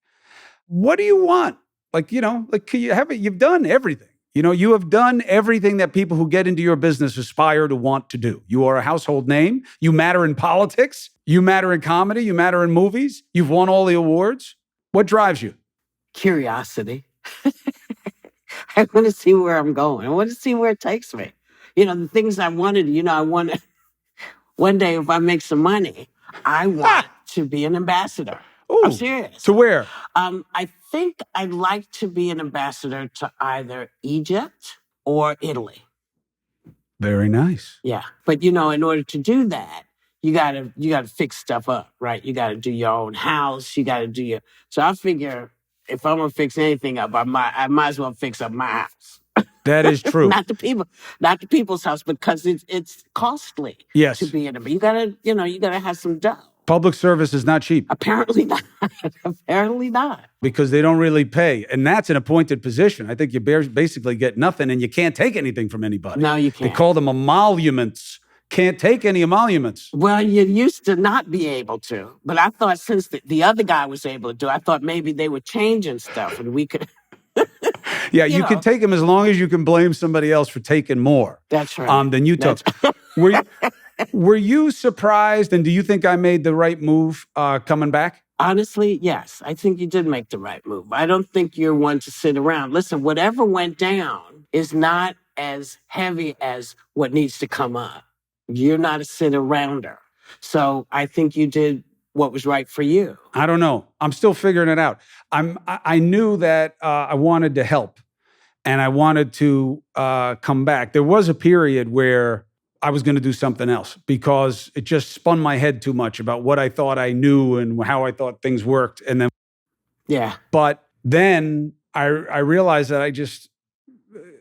What do you want? You've done everything. You have done everything that people who get into your business aspire to want to do. You are a household name. You matter in politics. You matter in comedy. You matter in movies. You've won all the awards. What drives you? Curiosity. I want to see where I'm going. I want to see where it takes me. The things I wanted, I want to, one day if I make some money, I want to be an ambassador. Ooh, I'm serious. To where? I think I'd like to be an ambassador to either Egypt or Italy. Very nice. Yeah. But, in order to do that, you gotta fix stuff up, right? You gotta do your own house. You gotta do so I figure if I'm gonna fix anything up, I might as well fix up my house. That is true. Not the people's house, because it's costly. Yes. To be in it. But you gotta have some dough. Public service is not cheap. Apparently not. Apparently not. Because they don't really pay. And that's an appointed position. I think you basically get nothing and you can't take anything from anybody. No, you can't. They call them emoluments. Can't take any emoluments. Well, you used to not be able to. But I thought since the other guy was able to do, I thought maybe they were changing stuff and we could... Yeah, you can take them as long as you can blame somebody else for taking more. That's right. Than you took. Were you surprised, and do you think I made the right move coming back? Honestly, yes. I think you did make the right move. I don't think you're one to sit around. Listen, whatever went down is not as heavy as what needs to come up. You're not a sit-arounder. So I think you did what was right for you. I don't know. I'm still figuring it out. I knew that I wanted to help, and I wanted to come back. There was a period where I was going to do something else because it just spun my head too much about what I thought I knew and how I thought things worked. And then, but then I realized that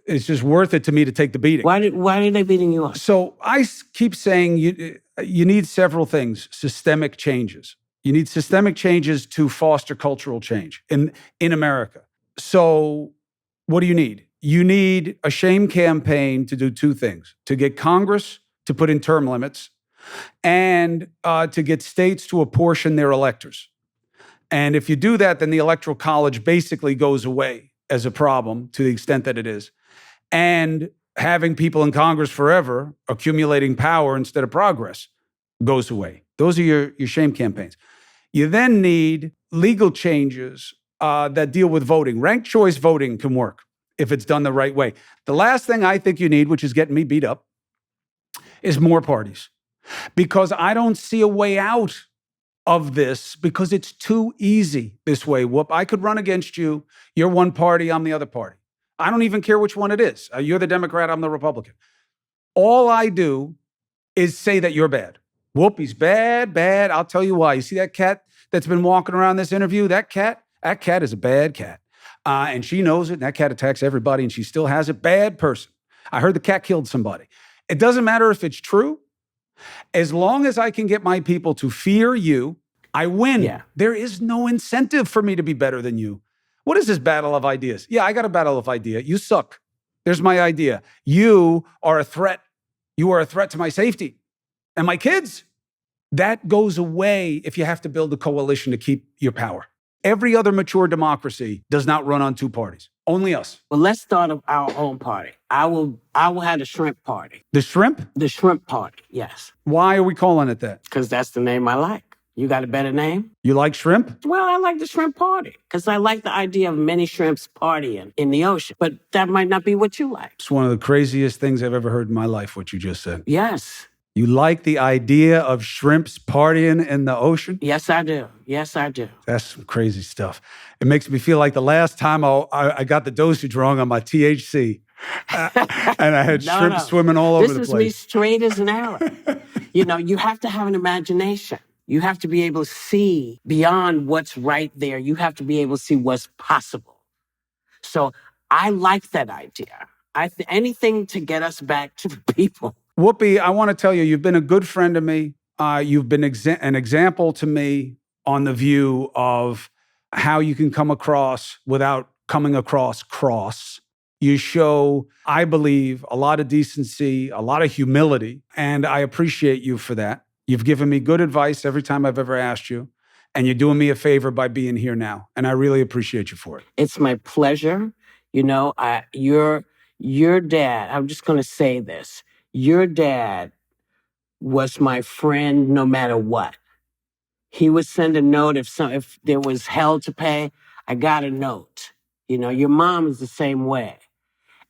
it's just worth it to me to take the beating. Why are they beating you up? So I keep saying you need several things, systemic changes. You need systemic changes to foster cultural change in America. So what do you need? You need a shame campaign to do two things: to get Congress to put in term limits and to get states to apportion their electors. And if you do that, then the Electoral College basically goes away as a problem to the extent that it is. And having people in Congress forever accumulating power instead of progress goes away. Those are your shame campaigns. You then need legal changes that deal with voting. Ranked choice voting can work if it's done the right way. The last thing I think you need, which is getting me beat up, is more parties. Because I don't see a way out of this because it's too easy this way. Whoop, I could run against you. You're one party, I'm the other party. I don't even care which one it is. You're the Democrat, I'm the Republican. All I do is say that you're bad. Whoopi's bad, bad. I'll tell you why. You see that cat that's been walking around this interview? That cat is a bad cat. And she knows it. And that cat attacks everybody and she still has it. Bad person. I heard the cat killed somebody. It doesn't matter if it's true. As long as I can get my people to fear you, I win. Yeah. There is no incentive for me to be better than you. What is this battle of ideas? Yeah, I got a battle of idea. You suck. There's my idea. You are a threat. You are a threat to my safety and my kids. That goes away if you have to build a coalition to keep your power. Every other mature democracy does not run on two parties. Only us. Well, let's start our own party. I will have the shrimp party. The shrimp? The shrimp party, yes. Why are we calling it that? Because that's the name I like. You got a better name? You like shrimp? Well, I like the shrimp party because I like the idea of many shrimps partying in the ocean. But that might not be what you like. It's one of the craziest things I've ever heard in my life, what you just said. Yes. You like the idea of shrimps partying in the ocean? Yes, I do. Yes, I do. That's some crazy stuff. It makes me feel like the last time I got the dosage wrong on my THC. And I had shrimp swimming all over the place. This is me straight as an arrow. You have to have an imagination. You have to be able to see beyond what's right there. You have to be able to see what's possible. So I like that idea. Anything to get us back to the people. Whoopi, I want to tell you, you've been a good friend to me. You've been an example to me on the view of how you can come across without coming across cross. You show, I believe, a lot of decency, a lot of humility, and I appreciate you for that. You've given me good advice every time I've ever asked you, and you're doing me a favor by being here now, and I really appreciate you for it. It's my pleasure. Your dad, I'm just going to say this. Your dad was my friend no matter what. He would send a note if there was hell to pay. I got a note. Your mom is the same way.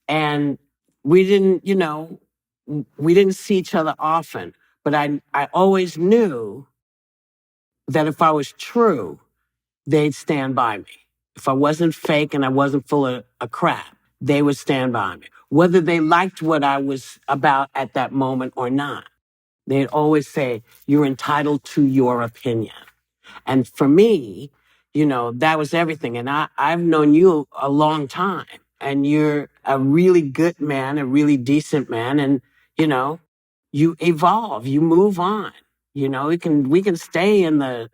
And we didn't see each other often, but I always knew that if I was true, they'd stand by me. If I wasn't fake and I wasn't full of crap, they would stand by me. Whether they liked what I was about at that moment or not, they'd always say, you're entitled to your opinion. And for me, that was everything. And I've known you a long time. And you're a really good man, a really decent man. And, you evolve, you move on. We can stay in the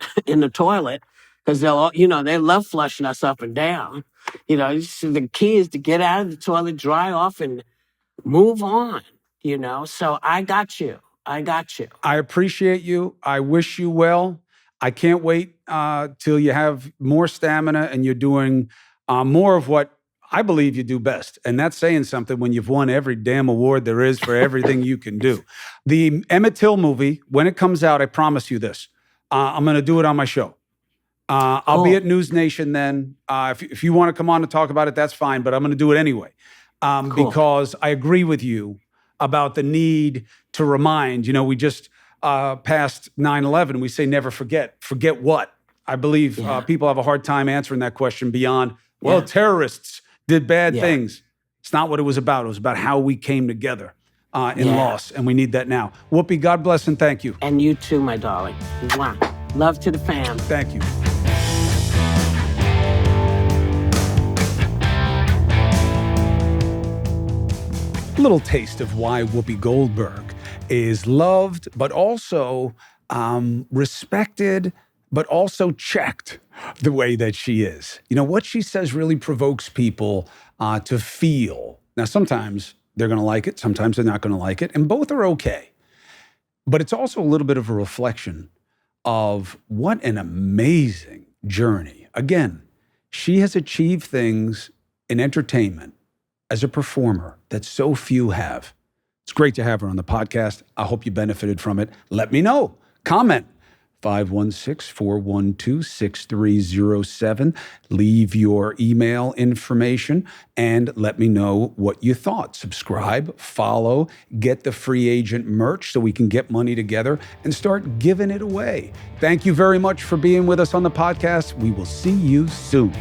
toilet because they love flushing us up and down. The key is to get out of the toilet, dry off, and move on. So I got you. I appreciate you. I wish you well. I can't wait till you have more stamina and you're doing more of what I believe you do best. And that's saying something when you've won every damn award there is for everything you can do. The Emmett Till movie, when it comes out, I promise you this, I'm going to do it on my show. I'll be at News Nation then. If you want to come on and talk about it, that's fine, but I'm going to do it anyway. Because I agree with you about the need to remind. We just passed 9/11. We say never forget. Forget what? I believe people have a hard time answering that question beyond, terrorists did bad things. It's not what it was about. It was about how we came together in loss, and we need that now. Whoopi, God bless and thank you. And you too, my darling. Mwah. Love to the fam. Thank you. A little taste of why Whoopi Goldberg is loved, but also respected, but also checked the way that she is. What she says really provokes people to feel. Now, sometimes they're going to like it. Sometimes they're not going to like it. And both are okay. But it's also a little bit of a reflection of what an amazing journey. Again, she has achieved things in entertainment as a performer that so few have. It's great to have her on the podcast. I hope you benefited from it. Let me know. Comment. 516-412-6307. Leave your email information and let me know what you thought. Subscribe, follow, get the free agent merch so we can get money together and start giving it away. Thank you very much for being with us on the podcast. We will see you soon.